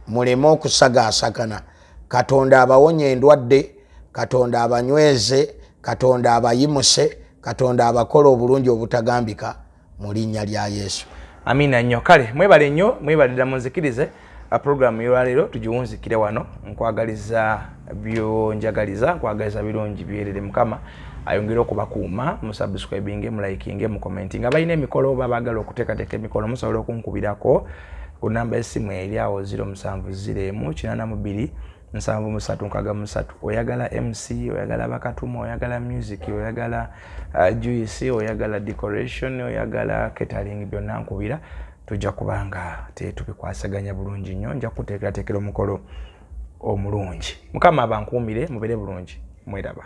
muleme okusagaasagana. Katonda abawonye endwadde, Katonda abanyweze, Katonda abayimuse, Katonda abakola obulungi obutagambika mu linnya lya Yesu. amina nnyo kale mwebale nnyo mwebalira munzikirize program y'olwaleero tugiwunzikire wano nkwagaliza byonjagaliza nkwagaliza birungi byerere mukama ayongera okubakuuma musubscribinge mulikinge mucommenting abalina emikolo babagala okuteekateeka emikolo musobola okunkubirako ku namba y'essimu eri awo 070882 oyagala MC oyagala bakatuma oyagala music oyagala juice oyagala decoration oyagala catering byonna nkubira tujja kubanga tetubikwasaganya bulungi nnyo nja kuteekerateekera omukolo omulungi mukama abankuumire mubere bulungi mweraba